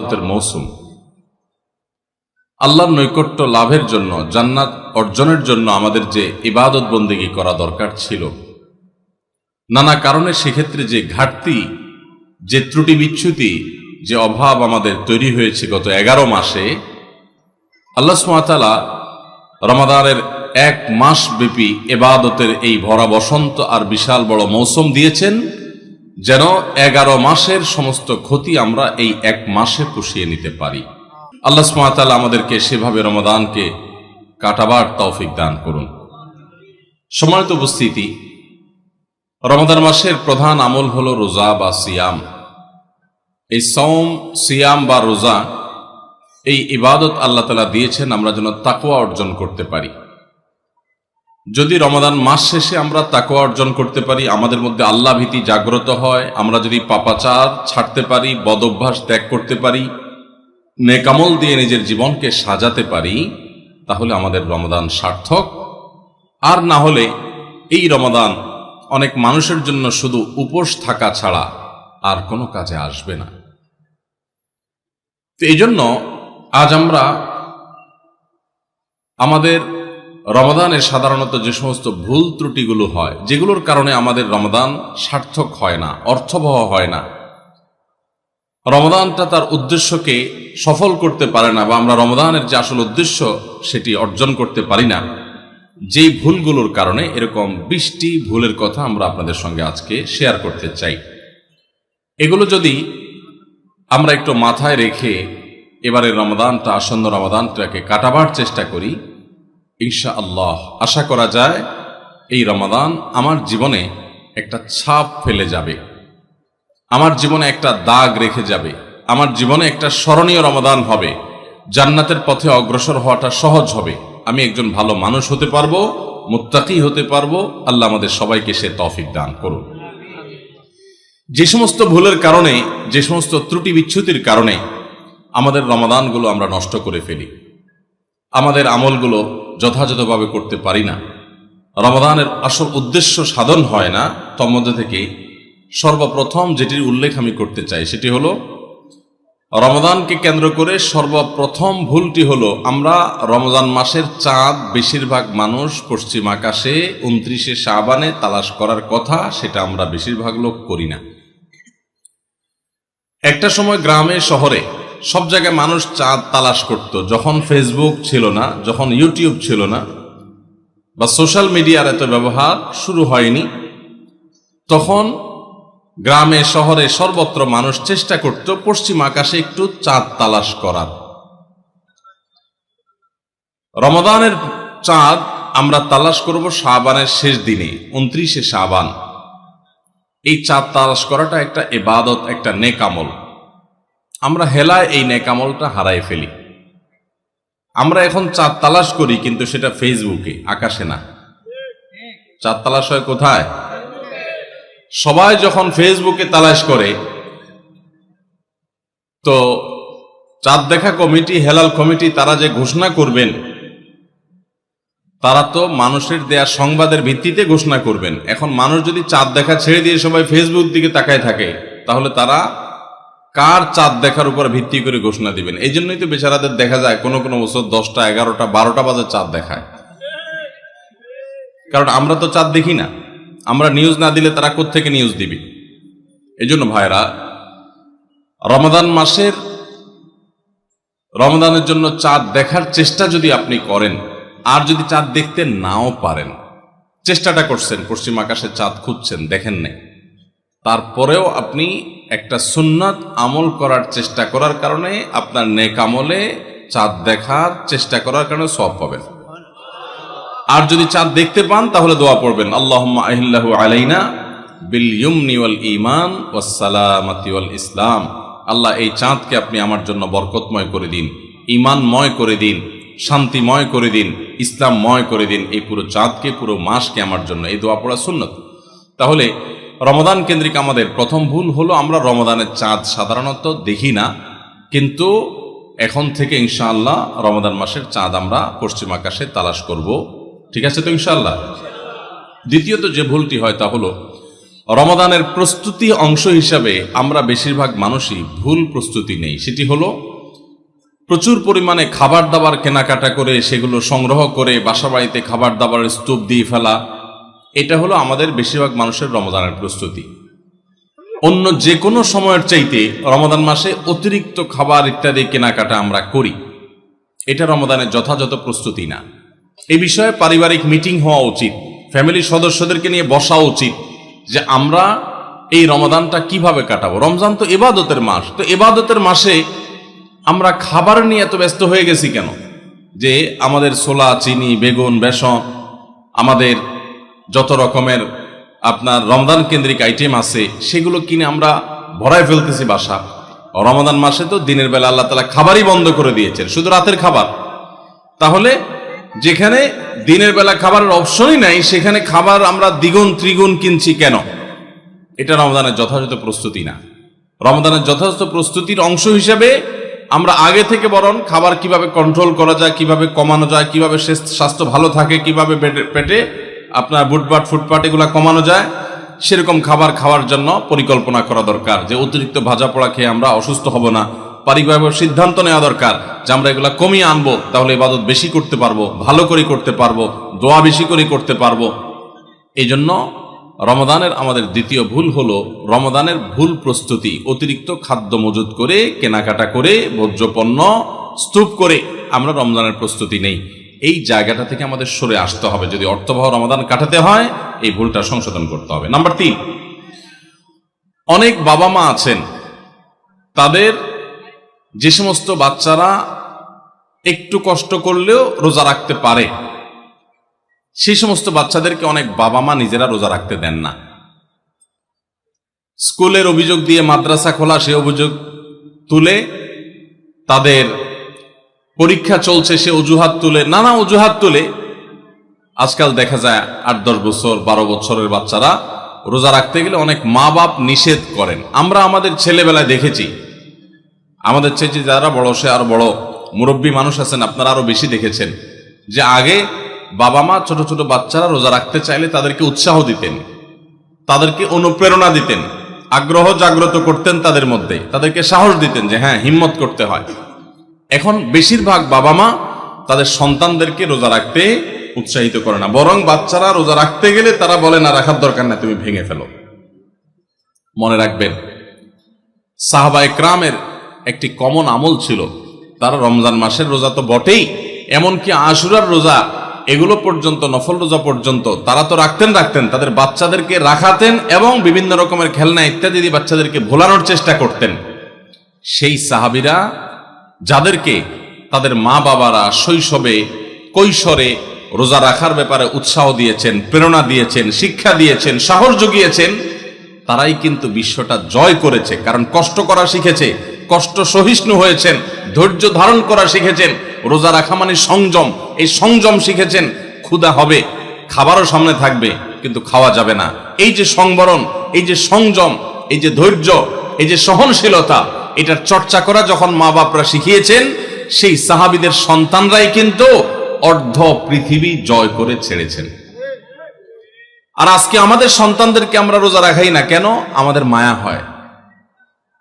ইবাদতের মৌসুম। আল্লাহর নৈকট্য লাভের জন্য, জান্নাত অর্জনের জন্য আমাদের যে ইবাদত বন্দেগী করা দরকার ছিল, নানা কারণে সেক্ষেত্রে যে ঘাটতি, যে ত্রুটি বিচ্যুতি, যে অভাব আমাদের তৈরি হয়েছে গত 11 মাসে, আল্লাহ সুবহানাহু ওয়া তাআলা রমাদানের 1 মাস ব্যাপী ইবাদতের এই ভরা বসন্ত আর বিশাল বড় মৌসুম দিয়েছেন, যেন 11 মাসের সমস্ত ক্ষতি আমরা এই 1 মাসে পুষিয়ে নিতে পারি। আল্লাহ সুবহানাহু ওয়া তাআলা আমাদেরকে সেভাবে রমাদানকে কাটাবার তৌফিক দান করুন। সম্মানিত উপস্থিতি, রমাদান মাসের প্রধান আমল হলো রোজা বা সিয়াম। এই সওম, সিয়াম বা রোজা, এই ইবাদত আল্লাহ তাআলা দিয়েছেন আমরা যেন তাকওয়া অর্জন করতে পারি। যদি রমাদান মাস শেষে আমরা তাকওয়া অর্জন করতে পারি, আমাদের মধ্যে আল্লাহ ভীতি জাগ্রত হয়, আমরা যদি পাপাচার ছাড়তে পারি, বদ অভ্যাস ত্যাগ করতে পারি, নেকামল দিয়ে নিজের জীবনকে সাজাতে পারি, তাহলে আমাদের রমাদান সার্থক। আর না হলে এই রমাদান অনেক মানুষের জন্য শুধু উপোস থাকা ছাড়া আর কোনো কাজে আসবে না। তো এই জন্য আজ আমরা আমাদের রমাদানের সাধারণত যে সমস্ত ভুল ত্রুটিগুলো হয়, যেগুলোর কারণে আমাদের রমাদান সার্থক হয় না, অর্থবহ হয় না, রমাদানটা তার উদ্দেশ্যকে সফল করতে পারে না, বা আমরা রমাদানের যে আসল উদ্দেশ্য সেটি অর্জন করতে পারি না, যেই ভুলগুলোর কারণে এরকম 20টি ভুলের কথা আমরা আপনাদের সঙ্গে আজকে শেয়ার করতে চাই। এগুলো যদি আমরা একটু মাথায় রেখে এবারের রমাদানটা, আসন্ন রমাদানটাকে কাটাবার চেষ্টা করি, ইনশাআল্লাহ আশা করা যায় এই রমাদান আমার জীবনে একটা ছাপ ফেলে যাবে, আমার জীবনে একটা দাগ রেখে যাবে, আমার জীবনে একটা স্মরণীয় রমাদান হবে, জান্নাতের পথে অগ্রসর হওয়াটা সহজ হবে, আমি একজন ভালো মানুষ হতে পারবো, মুত্তাকি হতে পারবো। আল্লাহ আমাদের সবাইকে সে তৌফিক দান করুন। যে সমস্ত ভুলের কারণে, যে সমস্ত ত্রুটি বিচ্যুতির কারণে আমাদের রমাদানগুলো আমরা নষ্ট করে ফেলি, আমাদের আমলগুলো যথাযথভাবে করতে পারি না, রমাদানের আসল উদ্দেশ্য সাধন হয় না, তার মধ্যে থেকে সর্বপ্রথম যেটির উল্লেখ আমি করতে চাই সেটি হলো, রমাদানকে কেন্দ্র করে সর্বপ্রথম ভুলটি হলো, আমরা রমজান মাসের চাঁদ বেশিরভাগ মানুষ পশ্চিম আকাশে 29শে শাবানে তালাশ করার কথা, সেটা আমরা বেশিরভাগ লোক করি না। একটা সময় গ্রামে শহরে সব জায়গায় মানুষ চাঁদ তালাশ করত, যখন ফেসবুক ছিল না, যখন ইউটিউব ছিল না, বা সোশ্যাল মিডিয়ার এত ব্যবহার শুরু হয়নি, তখন গ্রামে শহরে সর্বত্র মানুষ চেষ্টা করত পশ্চিম আকাশে একটু চাঁদ তালাশ করার। রমাদানের চাঁদ আমরা তালাশ করব শাবানের শেষ দিনে, 29শে শাবান। এই চাঁদ তালাশ করাটা একটা ইবাদত, একটা নেক আমল। আমরা হেলায় এই নেক আমলটা হারাই ফেলি। আমরা এখন চাঁদ তালাশ করি, কিন্তু সেটা ফেসবুকে, আকাশে না। চাঁদ তালাশ হয় কোথায়? সবাই যখন ফেসবুকে তালাশ করে, তো চাঁদ দেখা কমিটি, হেলাল কমিটি, তারা যে ঘোষণা করবেন, তারা তো মানুষের দেয়া সংবাদের ভিত্তিতে ঘোষণা করবেন। এখন মানুষ যদি চাঁদ দেখা ছেড়ে দিয়ে সবাই ফেসবুক দিকে তাকায় থাকে, তাহলে তারা কার চাঁদ দেখার উপর ভিত্তি করে ঘোষণা দিবেন? এই জন্যই তো বেচারাদের দেখা যায় কোনো কোনো বছর 10টা, 11টা, 12টা বাজে চাঁদ দেখায়, কারণ আমরা তো চাঁদ দেখি না। আমরা নিউজ না দিলে তারা কোত্থেকে নিউজ দিবে? এই জন্য ভাইরা, রমাদান মাসের, রমাদানের জন্য চাঁদ দেখার চেষ্টা যদি আপনি করেন, আর যদি চাঁদ দেখতে নাও পারেন, চেষ্টাটা করছেন, পশ্চিম আকাশে চাঁদ খুঁজছেন, দেখেন নাই, তারপরেও আপনি একটা সুন্নাত আমল করার চেষ্টা করার কারণে, আপনার নেক আমলে চাঁদ দেখার চেষ্টা করার কারণে সওয়াব পাবেন। আর যদি চাঁদ দেখতে পান, তাহলে দোয়া পড়বেন, আল্লাহুম্মা আহিল্লাহু আলাইনা বিল ইয়ুমনি ওয়াল ঈমান ওয়াস সালামাতি ওয়াল ইসলাম। আল্লাহ, এই চাঁদকে আপনি আমার জন্য বরকতময় করে দিন, ঈমানময় করে দিন, শান্তিময় করে দিন, ইসলামময় করে দিন। এই পুরো চাঁদকে, পুরো মাসকে আমার জন্য, এই দোয়া পড়া সুন্নত। তাহলে রমাদান কেন্দ্রিক আমাদের প্রথম ভুল হলো, আমরা রমাদানের চাঁদ সাধারণত দেখি না, কিন্তু এখন থেকে ইনশাআল্লাহ রমাদান মাসের চাঁদ আমরা পশ্চিম আকাশে তালাশ করব। ঠিক আছে তো ইনশাআল্লাহ? দ্বিতীয়ত যে ভুলটি হয় তা হলো, রমাদানের প্রস্তুতি অংশ হিসাবে আমরা বেশিরভাগ মানুষই ভুল প্রস্তুতি নেই। সেটি হলো প্রচুর পরিমাণে খাবার দাবার কেনাকাটা করে সেগুলো সংগ্রহ করে বাসা বাড়িতে খাবার দাবারের স্তূপ দিয়ে ফেলা। এটা হলো আমাদের বেশিরভাগ মানুষের রমাদানের প্রস্তুতি। অন্য যে কোনো সময়ের চাইতে রমাদান মাসে অতিরিক্ত খাবার ইত্যাদি কেনাকাটা আমরা করি, এটা রমাদানের যথাযথ প্রস্তুতি না। এই বিষয়ে পারিবারিক মিটিং হওয়া উচিত, ফ্যামিলির সদস্যদেরকে নিয়ে বসা উচিত যে আমরা এই রমাদানটা কিভাবে কাটাবো। রমজান তো ইবাদতের মাস, তো ইবাদতের মাসে আমরা খাবার নিয়ে এত ব্যস্ত হয়ে গেছি কেন? যে আমাদের ছোলা, চিনি, বেগুন, বেসন, আমাদের যত রকমের আপনার রমজান কেন্দ্রিক আইটেম আছে সেগুলো কিনে আমরা ভরায় ফেলতেছি বাসা। রমাদান মাসে তো দিনের বেলা আল্লাহ তাআলা খাবারই বন্ধ করে দিয়েছেন, শুধু রাতের খাবার। তাহলে যেখানে দিনের বেলা খাবারের অপশনই নাই সেখানে খাবার আমরা দ্বিগুণ ত্রিগুণ কিনছি কেন? এটা রমজানের যথাযথ প্রস্তুতি না। রমজানের যথাযথ প্রস্তুতির অংশ হিসেবে আমরা আগে থেকে বরং খাবার কিভাবে কন্ট্রোল করা যায়, কিভাবে কমানো যায়, কিভাবে স্বাস্থ্য ভালো থাকে, কিভাবে পেটে আপনার বুটপাট ফুটপাট এগুলা কমানো যায়, সেরকম খাবার খাওয়ার জন্য পরিকল্পনা করা দরকার। যে অতিরিক্ত ভাজা পোড়া খেয়ে আমরা অসুস্থ হব না, পারিবারিক সিদ্ধান্ত নেওয়া দরকার যে আমরা এগুলা কমিয়ে আনবো, তাহলে ইবাদত বেশি করতে পারবো, ভালো করে করতে পারবো, দোয়া বেশি করে করতে পারবো। এই জন্য রমাদানের আমাদের দ্বিতীয় ভুল হলো রমাদানের ভুল প্রস্তুতি। অতিরিক্ত খাদ্য মজুত করে, কেনাকাটা করে, ভোজ্যপণ্য স্তূপ করে আমরা রমজানের প্রস্তুতি নেই। এই জায়গাটা থেকে আমাদের সরে আসতে হবে। যদি অর্থবহ রমাদান কাটাতে হয় এই ভুলটা সংশোধন করতে হবে। নাম্বার 3, অনেক বাবা মা আছেন তাদের যে সমস্ত বাচ্চারা একটু কষ্ট করলেও রোজা রাখতে পারে সেই সমস্ত বাচ্চাদেরকে অনেক বাবা মা নিজেরা রোজা রাখতে দেন না। স্কুলের অভিযোগ দিয়ে মাদ্রাসা খোলা, সে অভিযোগ তুলে, তাদের পরীক্ষা চলছে সে অজুহাত তুলে, নানা অজুহাত তুলে আজকাল দেখা যায় 8-10 বছর 12 বছরের বাচ্চারা রোজা রাখতে গেলে অনেক মা বাপ নিষেধ করেন। আমরা আমাদের ছেলেবেলায় দেখেছি, আমাদের চেয়ে যারা বড় সে আরো বড় মুরব্বী মানুষ আছেন আপনারা আরো বেশি দেখেছেন, যে আগে বাবা মা ছোট ছোট বাচ্চারা রোজা রাখতে চাইলে তাদেরকে উৎসাহ দিতেন, তাদেরকে অনুপ্রেরণা দিতেন, আগ্রহ জাগ্রত করতেন তাদের মধ্যে, তাদেরকে সাহস দিতেন যে হ্যাঁ হিম্মত করতে হয়। এখন বেশিরভাগ বাবা মা তাদের সন্তানদেরকে রোজা রাখতে উৎসাহিত করে না, বরং বাচ্চারা রোজা রাখতে গেলে তারা বলে না রাখার দরকার না, তুমি ভেঙে ফেলো। মনে রাখবেন সাহাবায়ে কেরামের একটি কমন আমল ছিল, তারা রমজান মাসের রোজা তো বটেই, এমনকি আশুরার রোজা এগুলো পর্যন্ত, নফল রোজা পর্যন্ত তারা তো রাখতেন, তাদের বাচ্চাদেরকে রাখাতেন এবং বিভিন্ন রকমের খেলনা ইত্যাদি দিয়ে বাচ্চাদেরকে ভোলানোর চেষ্টা করতেন। সেই সাহাবীরা যাদেরকে তাদের মা বাবারা শৈশবে কৈশোরে রোজা রাখার ব্যাপারে উৎসাহ দিয়েছেন, প্রেরণা দিয়েছেন, শিক্ষা দিয়েছেন, সাহস জুগিয়েছেন, তারাই কিন্তু বিশ্বটা জয় করেছে। কারণ কষ্ট করা শিখেছে, কষ্ট সহিষ্ণু হয়েছেন, ধৈর্য ধারণ করা শিখেছেন। রোজা রাখা মানে সংযম, এই সংযম শিখেছেন। ক্ষুধা হবে, খাবারও সামনে থাকবে, কিন্তু খাওয়া যাবে না। এই যে সংবরণ, এই যে সংযম, এই যে ধৈর্য, এই যে সহনশীলতা, এটার চর্চা করা যখন মা বাপরা শিখিয়েছেন, সেই সাহাবীদের সন্তানরাই কিন্তু অর্ধ পৃথিবী জয় করে ছেড়েছেন। আর আজকে আমাদের সন্তানদেরকে আমরা রোজা রাখাই না কেন? আমাদের মায়া হয়,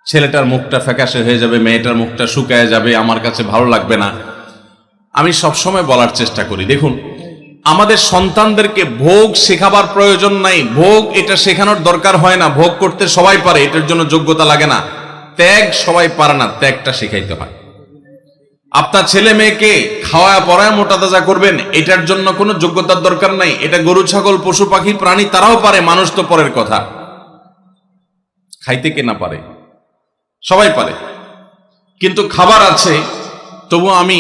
ছেলেটার মুখটা ফ্যাকাশে হয়ে যাবে, মেয়েটার মুখটা শুকায় যাবে, আমার কাছে ভালো লাগবে না। আমি সবসময় বলার চেষ্টা করি, দেখুন আমাদের সন্তানদেরকে ভোগ শেখাবার প্রয়োজন নাই, ভোগ এটা শেখানোর দরকার হয় না। ভোগ করতে সবাই পারে, এটার জন্য যোগ্যতা লাগে না। ত্যাগ সবাই পারে না, ত্যাগটা শেখাইতে হয়। আপনার ছেলে মেয়েকে খাওয়া পড়ায় মোটা তাজা করবেন, এটার জন্য কোনো যোগ্যতার দরকার নাই। এটা গরু ছাগল পশু পাখি প্রাণী তারাও পারে, মানুষ তো পরের কথা। খাইতে কে না পারে? সবাই পারে। কিন্তু খাবার আছে, তবু আমি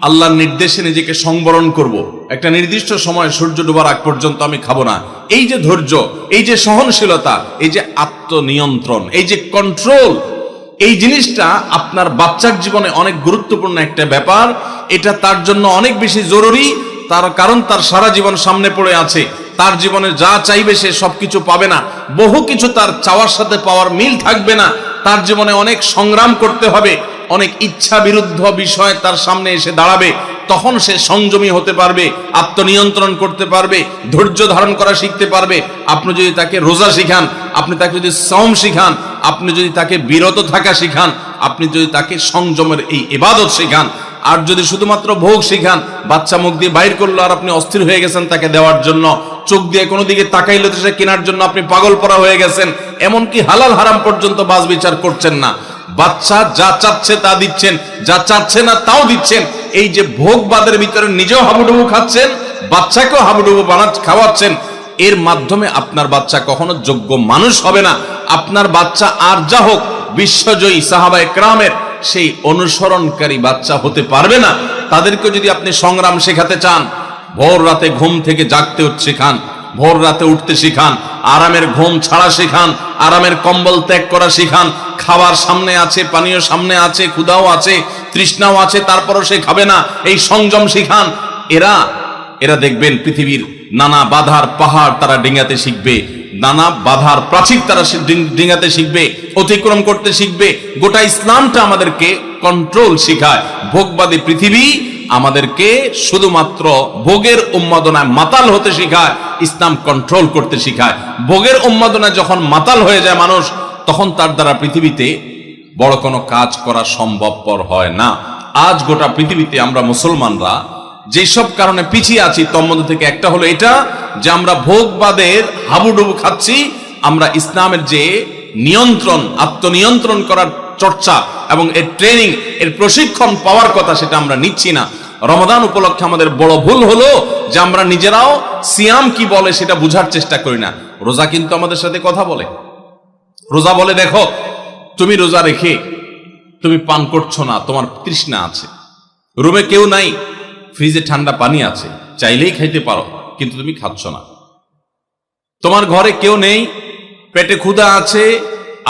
আল্লাহর নির্দেশে নিজেকে সংবরণ করব, একটা নির্দিষ্ট সময় সূর্য ডোবার আগ পর্যন্ত আমি খাবো না। এই যে ধৈর্য, এই যে সহনশীলতা, এই যে আত্মনিয়ন্ত্রণ, এই যে কন্ট্রোল, এই জিনিসটা আপনার বাচ্চার জীবনে অনেক গুরুত্বপূর্ণ একটা ব্যাপার। এটা তার জন্য অনেক বেশি জরুরি, তার কারণ তার সারা জীবন সামনে পড়ে আছে। তার জীবনে যা চাইবে সে সবকিছু পাবে না, বহু কিছু তার চাওয়ার সাথে পাওয়ার মিল থাকবে না। তার জীবনে অনেক সংগ্রাম করতে হবে, অনেক ইচ্ছা বিরুদ্ধ বিষয় তার সামনে এসে দাঁড়াবে। তখন সে সংযমী হতে পারবে, আত্মনিয়ন্ত্রণ করতে পারবে, ধৈর্য ধারণ করা শিখতে পারবে। আপনি যদি তাকে রোজা শিখান, আপনি তাকে যদি সাওম শিখান, আপনি যদি তাকে বিরত থাকা শিখান, আপনি যদি তাকে সংযমের এই ইবাদত শিখান, আর যদি শুধুমাত্র ভোগ শিখান, বাচ্চা মুখ দিয়ে বাইর করলো আর আপনি অস্থির হয়ে গেছেন তাকে দেওয়ার জন্য, চোখ দিয়ে কোনো দিকে তাকাইলে তো সে কেনার জন্য আপনি পাগল পরা হয়ে গেছেন, এমনকি হালাল হারাম পর্যন্ত বাজ বিচার করছেন না। বাচ্চা যা চাচ্ছে তা দিচ্ছেন, যা চাচ্ছে না তাও দিচ্ছেন। এই যে ভোগবাদের ভিতরে নিজেও হাবুডুবু খাচ্ছেন, বাচ্চাকেও হাবুডুবু খাওয়াচ্ছেন, এর মাধ্যমে আপনার বাচ্চা কখনো যোগ্য মানুষ হবে না। আপনার বাচ্চা আর যা হোক, বিশ্বজয়ী সাহাবায়ে কেরামের সেই অনুসরণকারী বাচ্চা হতে পারবে না। তাদেরকে যদি আপনি সংগ্রাম শেখাতে চান, ভোর রাতে ঘুম থেকে জাগতে শেখান, ভোর রাতে উঠতে শিখান, আরামের ঘুম ছাড়া শিখান, আরামের কম্বল ত্যাগ করা শিখান, খাবার সামনে আছে, পানীয় সামনে আছে, ক্ষুধাও আছে, তৃষ্ণাও আছে, তারপরও সে খাবে না, এই সংযম শিখান। এরা দেখবেন পৃথিবীর নানা বাধার পাহাড় তারা ডিঙাতে শিখবে, নানা বাধার প্রাচীর তারা ডিঙাতে শিখবে, অতিক্রম করতে শিখবে। গোটা ইসলামটা আমাদেরকে কন্ট্রোল শিখায়। ভোগবাদী পৃথিবী আমাদেরকে শুধুমাত্র ভোগের উন্মাদনায় মাতাল হতে শিখায়, ইসলাম কন্ট্রোল করতে শিখায়। ভোগের উন্মাদনায় যখন মাতাল হয়ে যায় মানুষ, তখন তার দ্বারা পৃথিবীতে বড় কোনো কাজ করা সম্ভবপর হয় না। আজ গোটা পৃথিবীতে আমরা মুসলমানরা যেসব কারণে পিছিয়ে আছি, তোর মধ্যে থেকে একটা হলো এটা যে আমরা ভোগবাদের হাবুডুবু খাচ্ছি। আমরা ইসলামের যে নিয়ন্ত্রণ, আত্মনিয়ন্ত্রণ করার চর্চা এবং এর ট্রেনিং, এর প্রশিক্ষণ পাওয়ার কথা, সেটা আমরা নিচ্ছি না। রমাদান উপলক্ষে আমাদের বড় ভুল হলো যে আমরা নিজেরাও সিয়াম কি বলে সেটা বুঝার চেষ্টা করি না। রোজা কিন্তু আমাদের সাথে কথা বলে। রোজা বলে, দেখো তুমি রোজা রেখে তুমি পান করছো না, তোমার তৃষ্ণা আছে, রুমে কেউ নাই, ফ্রিজে ঠান্ডা পানি আছে, চাইলেই খাইতে পারো, কিন্তু তুমি খাচ্ছ না। তোমার ঘরে কেউ নেই, পেটে ক্ষুধা আছে,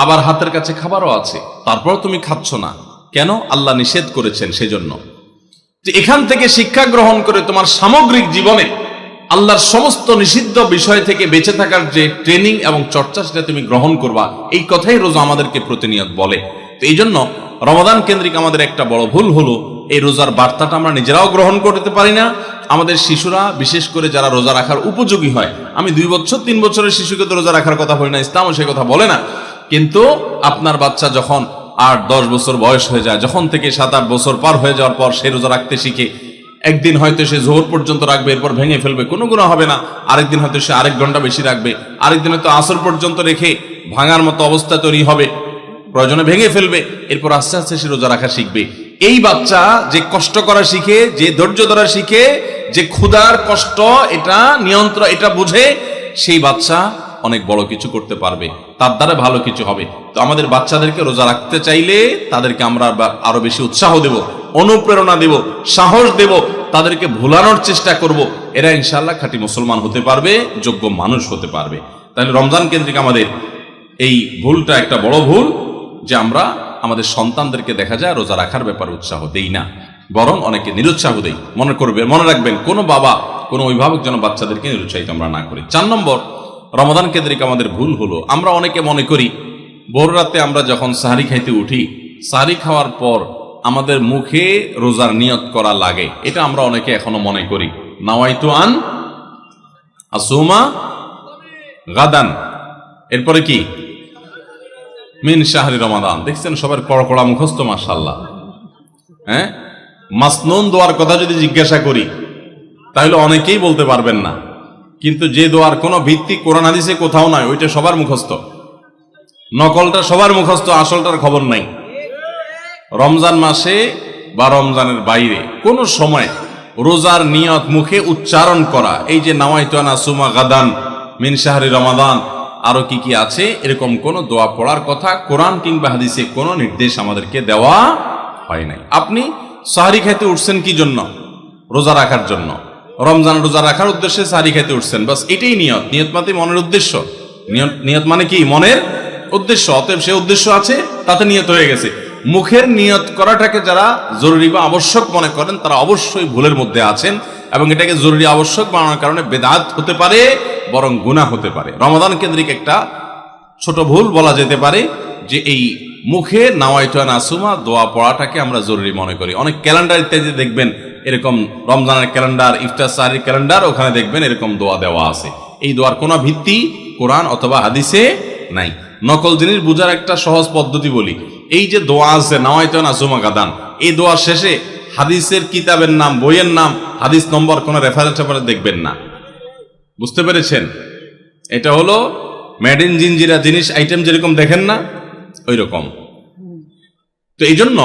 আবার হাতের কাছে খাবারও আছে, তারপর তুমি খাচ্ছ না। কেন? আল্লাহ নিষেধ করেছেন সেজন্য। এখান থেকে শিক্ষা গ্রহণ করে তোমার সামগ্রিক জীবনে আল্লাহর সমস্ত নিষিদ্ধ বিষয় থেকে বেঁচে থাকার যে ট্রেনিং এবং চর্চা, সেটা তুমি গ্রহণ করবা। এই কথাই রোজা আমাদেরকে প্রতিনিয়ত বলে। তো এই জন্য রমাদান কেন্দ্রিক আমাদের একটা বড় ভুল হলো, এই রোজার বার্তাটা আমরা নিজেরাও গ্রহণ করতে পারি না। আমাদের শিশুরা, বিশেষ করে যারা রোজা রাখার উপযোগী হয়, আমি 2 বছর 3 বছরের শিশুকে তো রোজা রাখার কথা বলি না, ইসলামও সে কথা বলে না। কিন্তু আপনার বাচ্চা যখন 8-10 বছর বয়স হয়ে যায়, যখন থেকে 7-8 বছর পার হয়ে যাওয়ার পর সে রোজা রাখতে শিখে, একদিন হয়তো সে জোহর পর্যন্ত রাখবে, এরপর ভেঙে ফেলবে, কোনো গুনাহ হবে না। আরেকদিন হয়তো সে আরেক ঘন্টা বেশি রাখবে, আরেকদিন হয়তো আসর পর্যন্ত রেখে ভাঙার মতো অবস্থা তৈরি হবে, প্রয়োজনে ভেঙে ফেলবে, এরপর আস্তে আস্তে সে রোজা রাখা শিখবে। এই বাচ্চা যে কষ্ট করা শিখে, যে ধৈর্য ধরা শিখে, যে ক্ষুধার কষ্ট এটা নিয়ন্ত্রণ এটা বুঝে, সেই বাচ্চা অনেক বড় কিছু করতে পারবে, তার দ্বারা ভালো কিছু হবে। তো আমাদের বাচ্চাদেরকে রোজা রাখতে চাইলে তাদেরকে আমরা আরো বেশি উৎসাহ দেব, অনুপ্রেরণা দেব, সাহস দেব, তাদেরকে ভুলানোর চেষ্টা করব। এরা ইনশাআল্লাহ খাঁটি মুসলমান হতে পারবে, যোগ্য মানুষ হতে পারবে। তাহলে রমজান কেন্দ্রিক আমাদের এই ভুলটা একটা বড় ভুল, যে আমরা আমাদের সন্তানদেরকে দেখা যায় রোজা রাখার ব্যাপারে উৎসাহ দেই না, বরং অনেকে নিরুৎসাহ দেই। মনে রাখবেন, কোনো বাবা, কোনো অভিভাবক যেন বাচ্চাদেরকে নিরুৎসাহিত আমরা না করি। 4 নম্বর রমাদান কেন্দ্রিক আমাদের ভুল হলো, আমরা অনেকে মনে করি ভোর রাতে আমরা যখন সাহারি খাইতে উঠি, সাহারি খাওয়ার পর আমাদের মুখে রোজার নিয়ত করা লাগে। এটা আমরা অনেকে এখনো মনে করি, নাওয়াইতু আন আসুমা গাদান, এরপরে কি মিন শাহরি রমাদান। দেখছেন সবার কড়কড়া মুখস্থ, মাশাআল্লাহ। হ্যাঁ, মাসনুন দোয়ার কথা যদি জিজ্ঞাসা করি তাহলে অনেকেই বলতে পারবেন না, কিন্তু যে দোয়ার কোনো ভিত্তি কোরআন হাদিসে কোথাও নাই, ওইটা সবার মুখস্থ। নকলটা সবার মুখস্থ, আসলটার খবর নাই। রমজান মাসে বা রমজানের বাইরে কোন সময় রোজার নিয়ত মুখে উচ্চারণ করা, এই যে নাওয়াইতু আন আসুমা গাদান মিন শাহরি রমাদান, আরো কি কি আছে, এরকম কোন দোয়া পড়ার কথা কোরআন কিংবা হাদিসে কোনো নির্দেশ আমাদেরকে দেওয়া হয় নাই। আপনি সাহরি খাইতে উঠছেন কি জন্য? রোজা রাখার জন্য। রমজান রোজা রাখার উদ্দেশ্যে সাহরি খাইতে উঠছেন, বাস এটাই নিয়ত। নিয়ত মানে মনের উদ্দেশ্য, নিয়ত মানে কি? মনের উদ্দেশ্য। অতএব সে উদ্দেশ্য আছে, তাতে নিয়ত হয়ে গেছে। মুখের নিয়ত করাটাকে যারা জরুরি বা আবশ্যক মনে করেন, তারা অবশ্যই ভুলের মধ্যে আছেন, এবং এটাকে জরুরি আবশ্যক বানানোর কারণে বেদাত হতে পারে, বরং গুনাহ হতে পারে। রমাদান কেন্দ্রিক একটা ছোট ভুল বলা যেতে পারে যে এই মুখে নাওয়াইতু আন আসুমা দোয়া পড়াটাকে আমরা জরুরি মনে করি। অনেক ক্যালেন্ডার ইত্যাদি দেখবেন এরকম রমজানের ক্যালেন্ডার, ইফতার সাহরির ক্যালেন্ডার, ওখানে দেখবেন এরকম দোয়া দেওয়া আছে। এই দোয়ার কোনো ভিত্তি কোরআন অথবা হাদিসে নাই। নকল জিনিস বোঝার একটা সহজ পদ্ধতি বলি, এই যে দোয়া আছে নাওয়াইতু আন আসুমা গাদান, এই দোয়ার শেষে হাদিসের কিতাবের নাম, বইয়ের নাম, হাদিস নম্বর, কোনো রেফারেন্স দেখবেন না। বুঝতে পেরেছেন? এটা হলো মেড ইন জিনজিরা জিনিস আইটেম যেরকম দেখেন না, ওই রকম। তো এই জন্য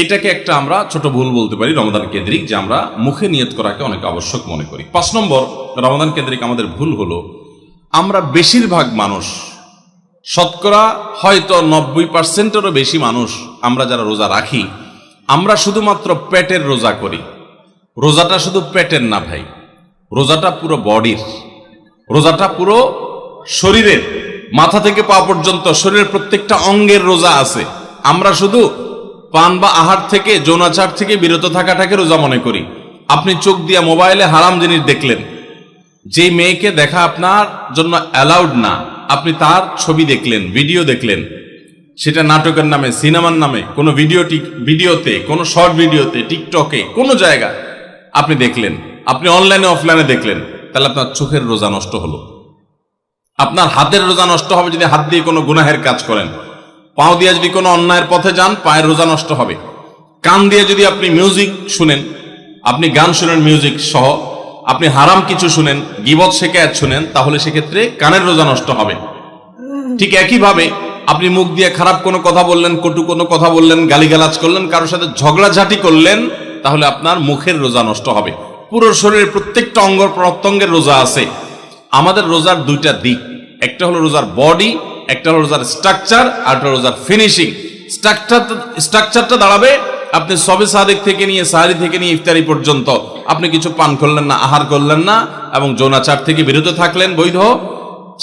এটাকে একটা আমরা ছোট ভুল বলতে পারি রমাদান কেন্দ্রিক, যে আমরা মুখে নিয়ত করাকে অনেক আবশ্যক মনে করি। 5 নম্বর রমাদান কেন্দ্রিক আমাদের ভুল হলো, আমরা বেশিরভাগ মানুষ, শতকরা হয়তো 90%-এরও বেশি মানুষ, আমরা যারা রোজা রাখি, আমরা শুধুমাত্র পেটের রোজা করি। রোজাটা শুধু পেটের না ভাই, রোজাটা পুরো বডির, রোজাটা পুরো শরীরের, মাথা থেকে পা পর্যন্ত শরীরের প্রত্যেকটা অঙ্গের রোজা আছে। আমরা শুধু পান বা আহার থেকে, যৌনাচার থেকে বিরত থাকাটাকে রোজা মনে করি। আপনি চোখ দিয়া মোবাইলে হারাম জিনিস দেখলেন, যে মেয়েকে দেখা আপনার জন্য অ্যালাউড না, আপনি তার ছবি দেখলেন, ভিডিও দেখলেন, সেটা নাটকের নামে, সিনেমার নামে, কোনো ভিডিওতে, কোনো শর্ট ভিডিওতে, টিকটকে, কোনো জায়গায় আপনি দেখলেন, আপনি অনলাইনে অফলাইনে দেখলেন, তাহলে আপনার চোখের রোজা নষ্ট হলো। আপনার হাতের রোজা নষ্ট হবে যদি হাত দিয়ে কোনো গুনাহের কাজ করেন। পাও দিয়ে যদি কোনো অন্যায়ের পথে যান, পায়ের রোজা নষ্ট হবে। কান দিয়ে যদি আপনি মিউজিক শুনেন, আপনি গান শুনেন মিউজিক সহ, আপনি হারাম কিছু শুনেন, গীবত শিকায়াত শুনেন, তাহলে সেক্ষেত্রে কানের রোজা নষ্ট হবে। ঠিক একইভাবে আপনি মুখ দিয়ে খারাপ কোনো কথা বললেন, কটু কোনো কথা বললেন, গালিগালাজ করলেন, কারোর সাথে ঝগড়াঝাটি করলেন, তাহলে আপনার মুখের রোজা নষ্ট হবে। পুরো শরীরের প্রত্যেকটা অঙ্গ প্রত্যঙ্গের রোজা আছে। আমাদের রোজার দুইটা দিক, একটা হলো রোজার বডি, একটা হলো রোজার স্ট্রাকচার, আর একটা রোজার ফিনিশিং। স্ট্রাকচারটা দাঁড়াবে আপনি সবে সাদেক থেকে নিয়ে, সাহারি থেকে নিয়ে ইফতারি পর্যন্ত আপনি কিছু পান করলেন না, আহার করলেন না, এবং যৌনাচার থেকে বিরত থাকলেন, বৈধ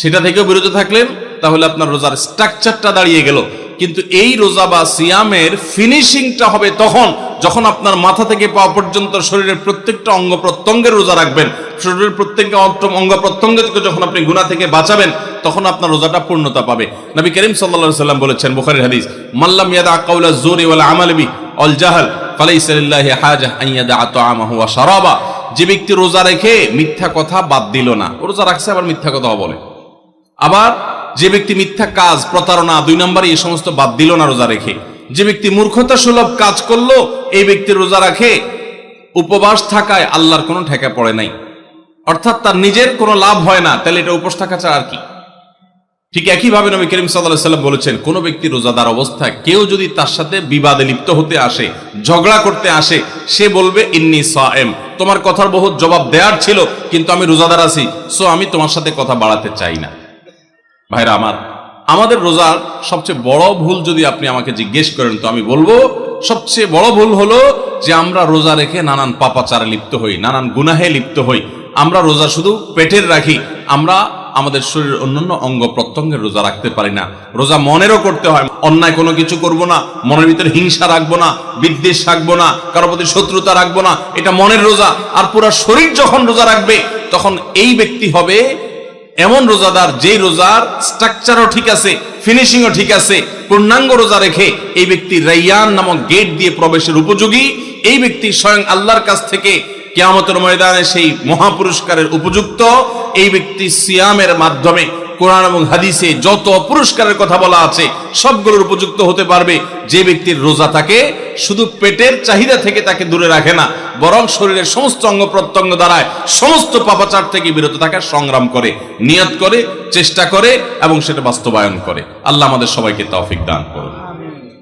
সেটা থেকেও বিরত থাকলেন, তাহলে আপনার রোজার স্ট্রাকচারটা দাঁড়িয়ে গেল। কিন্তু এই রোজা বা সিয়ামের ফিনিশিংটা হবে তখন যখন আপনার মাথা থেকে পা পর্যন্ত শরীরের প্রত্যেকটা অঙ্গ প্রত্যঙ্গের রোজা রাখবেন। শরীরের প্রত্যেকটা অঙ্গ প্রত্যঙ্গ থেকে যখন আপনি গুনাহ থেকে বাঁচাবেন, তখন আপনার রোজাটা পূর্ণতা পাবে। নবী করিম সাল্লাল্লাহু আলাইহি সাল্লাম বলেছেন, বুখারীর হাদিস, মাল্লাম ইয়াদা কাওলা যুরি ওয়াল আমাল বি ওয়াল জাহল ফালাইসা লিল্লাহি হাজা আন ইয়াদা তাআমাহু ওয়া শারাবা। যে ব্যক্তি রোজা রেখে মিথ্যা কথা বাদ দিল না, রোজা রাখছে আবার মিথ্যা কথা বলে, আবার যে ব্যক্তি মিথ্যা কাজ, প্রতারণা, 2 নম্বরে এই সমস্ত বাদ দিল না রোজা রেখে, যে ব্যক্তি মূর্খতা সুলভ কাজ করলো, এই ব্যক্তির রোজা রাখে উপবাস থাকায় আল্লাহর কোনো ঠেকা পড়ে নাই, অর্থাৎ তার নিজের কোনো লাভ হয় না, তাহলে এটা উপবাস থাকা ছাড়া আর কি। ঠিক একইভাবে নবী করিম সাল্লাল্লাহু আলাইহি সাল্লাম বলেছেন, কোন ব্যক্তি রোজাদার অবস্থায় কেউ যদি তার সাথে বিবাদে লিপ্ত হতে আসে, ঝগড়া করতে আসে, সে বলবে ইন্নী সায়েম, তোমার কথার বহুত জবাব দেওয়ার ছিল, কিন্তু আমি রোজাদার আছি, সো আমি তোমার সাথে কথা বাড়াতে চাই না। ভাইরা আমার, আমাদের রোজার সবচেয়ে বড় ভুল যদি আপনি আমাকে জিজ্ঞেস করেন, তো আমি বলবো সবচেয়ে বড় ভুল হলো যে আমরা রোজা রেখে নানান পাপাচারে লিপ্ত হই, নানান গুনাহে লিপ্ত হই। আমরা রোজা শুধু পেটের রাখি, আমরা আমাদের শরীরের অন্যান্য অঙ্গ প্রত্যঙ্গের রোজা রাখতে পারি না। রোজা মনেরও করতে হয়, অন্যায় কোনো কিছু করব না, মনের ভিতরে হিংসা রাখবো না, বিদ্বেষ রাখবো না, কারোর প্রতি শত্রুতা রাখবো না, এটা মনের রোজা। আর পুরো শরীর যখন রোজা রাখবে, তখন এই ব্যক্তি হবে এমন রোজাদার যে রোজার স্ট্রাকচারও ঠিক আছে, ফিনিশিংও ঠিক আছে, পূর্ণাঙ্গ রোজা রেখে এই ব্যক্তি রাইয়ান নামক গেট দিয়ে প্রবেশের উপযোগী। এই ব্যক্তি স্বয়ং আল্লাহর কাছ থেকে কিয়ামতের ময়দানে সেই মহাপুরস্কারের উপযুক্ত। এই ব্যক্তি সিয়ামের মাধ্যমে কোরআন এবং হাদিসে যত পুরস্কারের কথা বলা আছে সবগুলোর উপযুক্ত হতে পারবে। যে ব্যক্তির রোজা থাকে শুধু পেটের চাহিদা থেকে তাকে দূরে রাখে না, বরং শরীরের সমস্ত অঙ্গ প্রত্যঙ্গ দ্বারায় সমস্ত পাপাচার থেকে বিরত থাকার সংগ্রাম করে, নিয়ত করে, চেষ্টা করে এবং সেটা বাস্তবায়ন করে। আল্লাহ আমাদের সবাইকে তৌফিক দান করুন।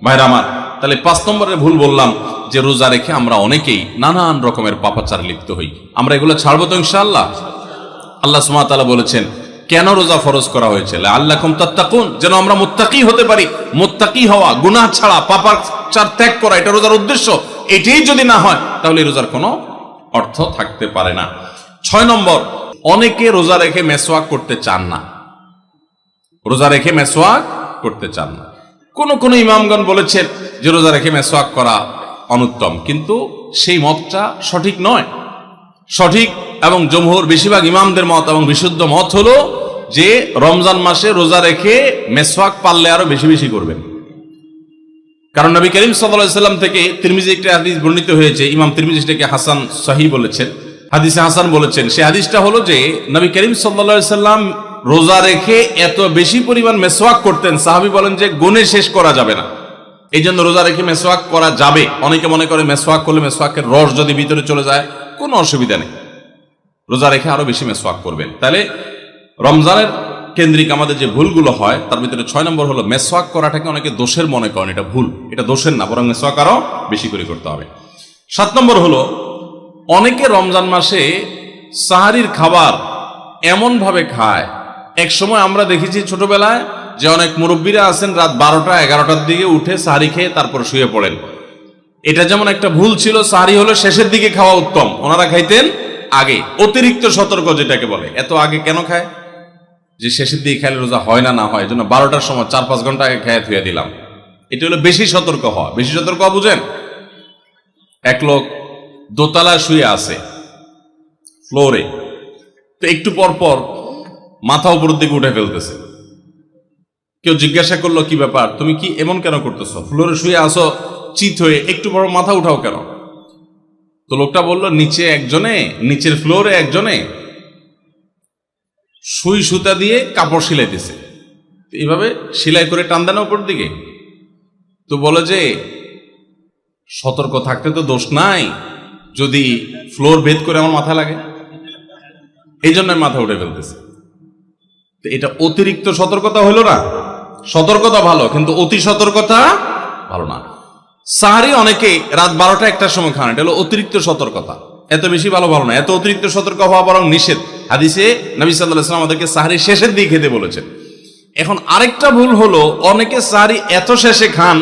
ভাইরা আমার, তাহলে 5 নম্বরের ভুল বললাম যে রোজা রেখে আমরা অনেকেই নানান রকমের পাপাচারে লিপ্ত হই। আমরা এগুলো ছাড়বো তো ইনশাআল্লাহ। আল্লাহ সুবহানাহু ওয়া তাআলা বলেছেন, কেন রোজা ফরজ করা হয়েছে? লাআল্লাকুম তাত্তাকুন, যেন আমরা মুত্তাকি হতে পারি। মুত্তাকি হওয়া, গুনাহ ছাড়া, পাপাচার ত্যাগ করা, এটা রোজার উদ্দেশ্য। এটাই যদি না হয় তাহলে রোজার কোনো অর্থ থাকতে পারে না। 6 নম্বর, অনেকে রোজা রেখে মেসওয়াক করতে চান না। রোজা রেখে মেসওয়াক করতে চান না। কোন ইমামগণ বলেছেন যে রোজা রেখে মেসওয়াক করা অনুত্তম, কিন্তু সেই মতটা সঠিক নয়। সঠিক এবং জমহুর বেশিরভাগ ইমামদের মত এবং বিশুদ্ধ মত হলো যে রমজান মাসে রোজা রেখে মেসওয়াক পারলে আরো বেশি বেশি করবেন। কারণ নবী করিম সাল্লাল্লাহু আলাইহি সাল্লাম থেকে তিরমিজি একটা হাদিস বর্ণিত হয়েছে, ইমাম তিরমিজি সেটাকে হাসান সহিহ বলেছেন, হাদিসে হাসান বলেছেন। সেই হাদিসটা হলো যে নবী করিম সাল্লাল্লাহু আলাইহি সাল্লাম রোজা রেখে এত বেশি পরিমাণ মেসওয়াক করতেন, সাহাবী বলেন যে গুণে শেষ করা যাবে না। এই জন্য রোজা রেখে মেসওয়াক করা যাবে। অনেকে মনে করে মেসওয়াক করলে মেসওয়াকের রস যদি ভিতরে চলে যায় কোনো অসুবিধা নেই, রোজা রেখে আরো বেশি মেসওয়াক করবেন। তাহলে রমজানের কেন্দ্রিক আমাদের যে ভুলগুলো হয় তার ভিতরে 6 নম্বর হলো মেসওয়াক করাটাকে অনেকে দোষের মনে করেন, এটা ভুল, এটা দোষের না, বরং মেসওয়াক আরো বেশি করে করতে হবে। 7 নম্বর হলো অনেকে রমজান মাসে সাহারির খাবার এমন ভাবে খায়, এক সময় আমরা দেখেছি ছোটবেলায় যে অনেক মুরব্বীরা আছেন রাত 12টা 11টার দিকে উঠে সাহারি খেয়ে তারপর শুয়ে পড়েন। এটা যেমন একটা ভুল ছিল, সাহারি হলো শেষের দিকে খাওয়া উত্তম, ওনারা খাইতেন আগে। অতিরিক্ত সতর্ক যেটাকে বলে, এত আগে কেন খায়? যে শেষের দিকে খেলে রোজা হয় না, না হয় জন্য 12টার সময় 4-5 ঘন্টা আগে খেয়ে ধুয়ে দিলাম। এটা হলো বেশি সতর্ক হওয়া। বেশি সতর্ক হওয়া বুঝেন? এক লোক দোতলায় শুয়ে আছে ফ্লোরে, তো একটু পর পর মাথা উপরের দিকে উঠে ফেলতেছে। কেউ জিজ্ঞাসা করলো কি ব্যাপার, তুমি কি এমন কেন করতেছো? ফ্লোরে শুয়ে আসো চিত হয়ে, একটু বড় মাথা উঠাও কেন? তো লোকটা বলল নিচের ফ্লোরে একজনে সুই সুতা দিয়ে কাপড় সিলাইতেছে, এইভাবে সেলাই করে টান দেন উপর দিকে। তো বলে যে সতর্ক থাকতে তো দোষ নাই, যদি ফ্লোর ভেদ করে আমার মাথা লাগে, এই জন্য মাথা উঠে ফেলতেছে। তো এটা অতিরিক্ত সতর্কতা হলো না? সতর্কতা ভালো, কিন্তু অতি সতর্কতা ভালো না। সাহারি অনেকে রাত 12টা 1টার সময় খান, এটা হলো অতিরিক্ত সতর্কতা। এত বেশি ভালো না, এত অতিরিক্ত সতর্ক হওয়া বরং নিষেধ। হাদিসে নবী সাল্লাল্লাহু আলাইহি ওয়াসাল্লাম আমাদেরকে সাহারি শেষের দিকে খেতে বলেছেন। এখন আরেকটা ভুল হলো অনেকে সাহারি এত শেষে খান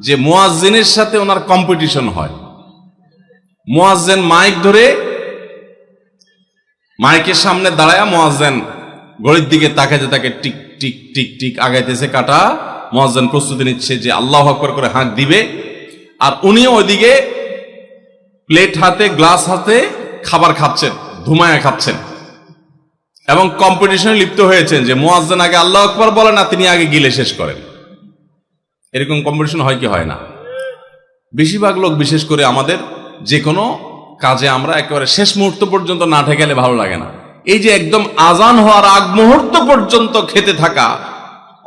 যে মুয়াজ্জিনের সাথে ওনার কম্পিটিশন হয়। মুয়াজ্জিন মাইক ধরে, মাইকের সামনে দাঁড়ায় মুয়াজ্জিন ঘড়ির দিকে তাকাইতে থাকে, টিক টিক টিক টিক আগাইতেছে কাটা। মুয়াজ্জিন প্রস্তুতি নিচ্ছে যে আল্লাহু আকবার করে হাঁক দিবে, আর উনিও ওইদিকে প্লেট হাতে গ্লাস হাতে খাবার খাচ্ছেন, ধুমায়া খাচ্ছেন, এবং কম্পিটিশনে লিপ্ত হয়েছেন যে মুয়াজ্জিন আগে আল্লাহু আকবার বলে না, তিনি আগে গিলে শেষ করেন। এরকম কম্পিটিশন হয় কি হয় না? বেশিরভাগ লোক, বিশেষ করে আমাদের যে কোনো কাজে আমরা একেবারে শেষ মুহূর্ত পর্যন্ত না ঠেকালে ভালো লাগে না। এই যে একদম আজান হওয়ার আগ মুহূর্ত পর্যন্ত খেতে থাকা,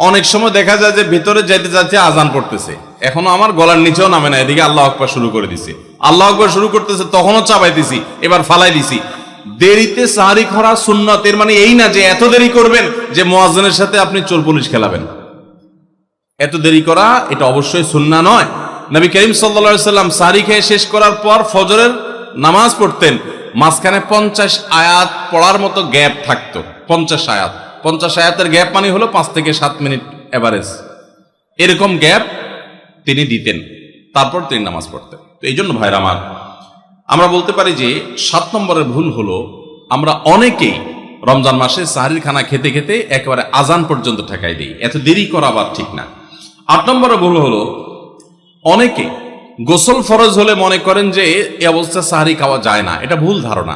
অনেক সময় দেখা যায় যে ভিতরে যেতে যাচ্ছে আজান পড়তেছে, এখনো আমার গলার নিচেও নামে না, এদিকে আল্লাহু আকবার শুরু করে দিছে, আল্লাহু আকবার শুরু করতেছে, তখনও চাবাইতেছি, এবার ফালাই দিছি। দেরিতে সাহারি খাওয়া সুন্নাত, এর মানে এই না যে এত দেরি করবেন যে মুয়াজ্জিনের সাথে আপনি চোর পুলিশ খেলাবেন। এত দেরি করা এটা অবশ্যই সুন্নাহ নয়। নবী করিম সাল্লাল্লাহু আলাইহি ওয়াসাল্লাম সাহারি খেয়ে শেষ করার পর ফজরের নামাজ পড়তেন, মাঝখানে 50 আয়াত পড়ার মতো গ্যাপ থাকতো। 50 আয়াতের গ্যাপ মানে হলো 5 থেকে 7 মিনিট এভারেজ, এরকম গ্যাপ তিনি দিতেন, তারপর তিনি নামাজ পড়তেন। তো এই জন্য ভাইরা আমার, আমরা বলতে পারি যে 7 নম্বরের ভুল হলো আমরা অনেকেই রমজান মাসে সাহারির খানা খেতে খেতে একেবারে আজান পর্যন্ত ঠেকাই দিই। এত দেরি করা আবার ঠিক না। 8 নম্বরের ভুল হলো অনেকে গোসল ফরজ হলে মনে করেন যে এই অবস্থায় সাহারি খাওয়া যায় না। এটা ভুল ধারণা।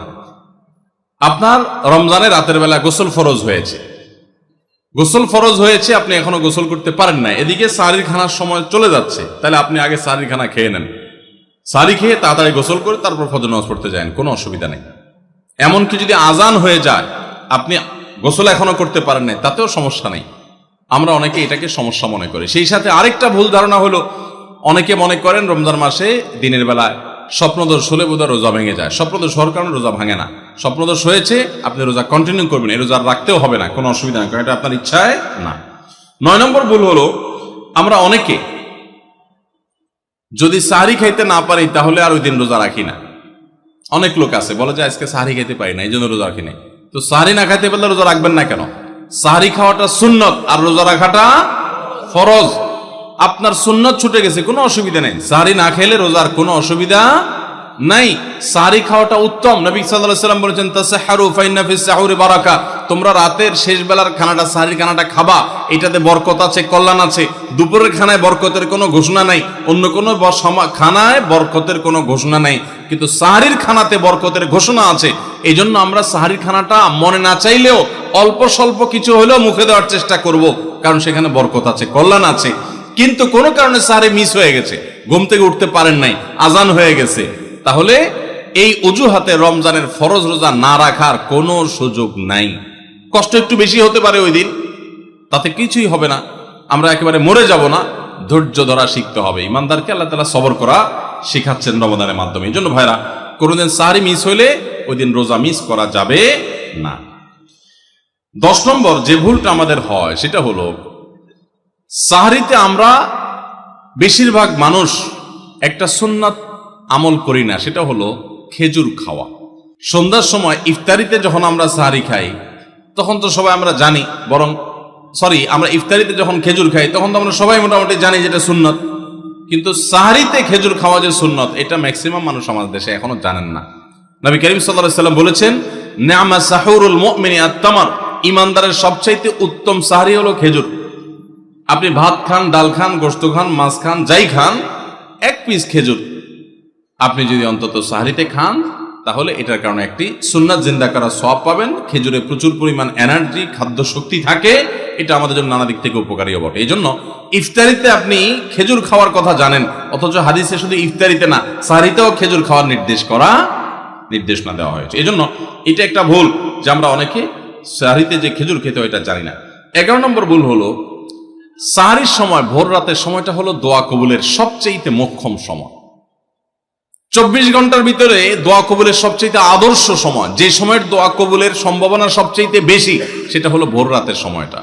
আপনার রমজানে রাতের বেলা গোসল ফরজ হয়েছে, আপনি এখনো গোসল করতে পারেন না, এদিকে সাহারির খানার সময় চলে যাচ্ছে, তাহলে আপনি আগে সাহারির খানা খেয়ে নেন, সাহারি খেয়ে তাড়াতাড়ি গোসল করে তারপর ফজর নামাজ পড়তে যান, কোনো অসুবিধা নেই। এমনকি যদি আজান হয়ে যায়, আপনি গোসল এখনো করতে পারেন না, তাতেও সমস্যা নেই। আমরা অনেকে এটাকে সমস্যা মনে করি। সেই সাথে আরেকটা ভুল ধারণা হলো অনেকে মনে করেন রমজান মাসে দিনের বেলায় স্বপ্নদোষ হলে বোধহয় রোজা ভেঙে যায়। স্বপ্নদোষ হওয়ার কারণে রোজা ভাঙে না। স্বপ্নদোষ হয়েছে, আপনি রোজা কন্টিনিউ করবেন, এই রোজা রাখতেও হবে না, কোনো অসুবিধা নেই, কারণ এটা আপনার ইচ্ছায় না। 9 নম্বর ভুল হলো আমরা অনেকে যদি সাহারি খাইতে না পারি তাহলে আর ওই দিন রোজা রাখি না। অনেক লোক আছে বলে যে আজকে সাহারি খাইতে পারি না, এই জন্য রোজা রাখি না। তো সাহারি না খাইতে পারলে রোজা রাখবেন না কেন? সাহারি খাওয়াটা সুন্নত আর রোজা রাখাটা ফরজ। আপনার সুন্নত ছুটে গেছে, কোনো অসুবিধা নেই। সাহারি না খেলে রোজার কোনো অসুবিধা নাই, সাহারি খাওয়াটা উত্তম। নবী সাল্লাল্লাহু আলাইহি ওয়াসাল্লাম বলেছেন তাসাহহারু ফাইন্না ফিস সাহুরি বারাকা, তোমরা রাতের শেষ বেলার খানাটা, সাহারির খানাটা খাবা, এটাতে বরকত আছে, কল্যাণ আছে। দুপুরের খানায় বরকতের কোনো ঘোষণা নাই, অন্য কোনো খানায় বরকতের কোনো ঘোষণা নাই, কিন্তু সাহারির খানাতে বরকতের ঘোষণা আছে। এই জন্য আমরা সাহারির খানাটা মনে না চাইলেও অল্প স্বল্প কিছু হলেও মুখে দেওয়ার চেষ্টা করব, কারণ সেখানে বরকত আছে, কল্যাণ আছে। কিন্তু কোনো কারণে সাহারি মিস হয়ে গেছে, ঘুম থেকে উঠতে পারেন নাই, আজান হয়ে গেছে, তাহলে এই অজুহাতে রমজানের ফরজ রোজা না রাখার কোনো সুযোগ নাই। কষ্ট একটু বেশি হতে পারে ওই দিন, তাতে কিছুই হবে না, আমরা একেবারে মরে যাব না। ধৈর্য ধরা শিখতে হবে। ইমানদারকে আল্লাহ তাআলা সবর করা শিখাচ্ছেন রমজানের মাধ্যমে। এই জন্য ভাইরা, কোনোদিন সাহারি মিস হইলে ওই দিন রোজা মিস করা যাবে না। 10 নম্বর যে ভুলটা আমাদের হয় সেটা হলো, সাহারিতে আমরা বেশিরভাগ মানুষ একটা সুন্নাত আমল করি না, সেটা হলো খেজুর খাওয়া। সন্ধ্যার সময় ইফতারিতে যখন আমরা সাহারি খাই তখন তো সবাই আমরা জানি, আমরা ইফতারিতে যখন খেজুর খাই তখন তো আমরা সবাই মোটামুটি জানি যেটা সুন্নত, কিন্তু সাহারিতে খেজুর খাওয়া যে সুন্নত, এটা ম্যাক্সিমাম মানুষ আমাদের দেশে এখনো জানেন না। নবী করিম সাল্লাল্লাহু আলাইহি ওয়াসাল্লাম বলেছেন, নি'মা সাহুরুল মুমিনি আত-তামার, ইমানদারের সবচাইতে উত্তম সাহারি হলো খেজুর। আপনি ভাত খান, ডাল খান, গোশত খান, মাছ খান, যাই খান, 1 পিস খেজুর আপনি যদি অন্তত সাহারিতে খান, তাহলে এটার কারণে একটি সুন্নাত জিন্দা করার সওয়াব পাবেন। খেজুরে প্রচুর পরিমাণ এনার্জি, খাদ্য শক্তি থাকে, এটা আমাদের জন্য নানা দিক থেকে উপকারীও বটে। এই জন্য ইফতারিতে আপনি খেজুর খাওয়ার কথা জানেন, অথচ হাদিসে শুধু ইফতারিতে না, সাহারিতেও খেজুর খাওয়ার নির্দেশনা দেওয়া হয়েছে। এই জন্য এটা একটা ভুল যে আমরা অনেকে সাহারিতে যে খেজুর খেতে হয় এটা জানি না। 11 নম্বর ভুল হলো, সাহারির সময় ভোর রাতের সময়টা হলো দোয়া কবুলের সবচেয়ে মোক্ষম সময়। 24 ঘন্টার ভিতরে দোয়া কবুলের সবচেয়ে আদর্শ সময়, যে সময়ের দোয়া কবুলের সম্ভাবনা সবচেয়ে বেশি, সেটা হলো ভোর রাতের সময়টা।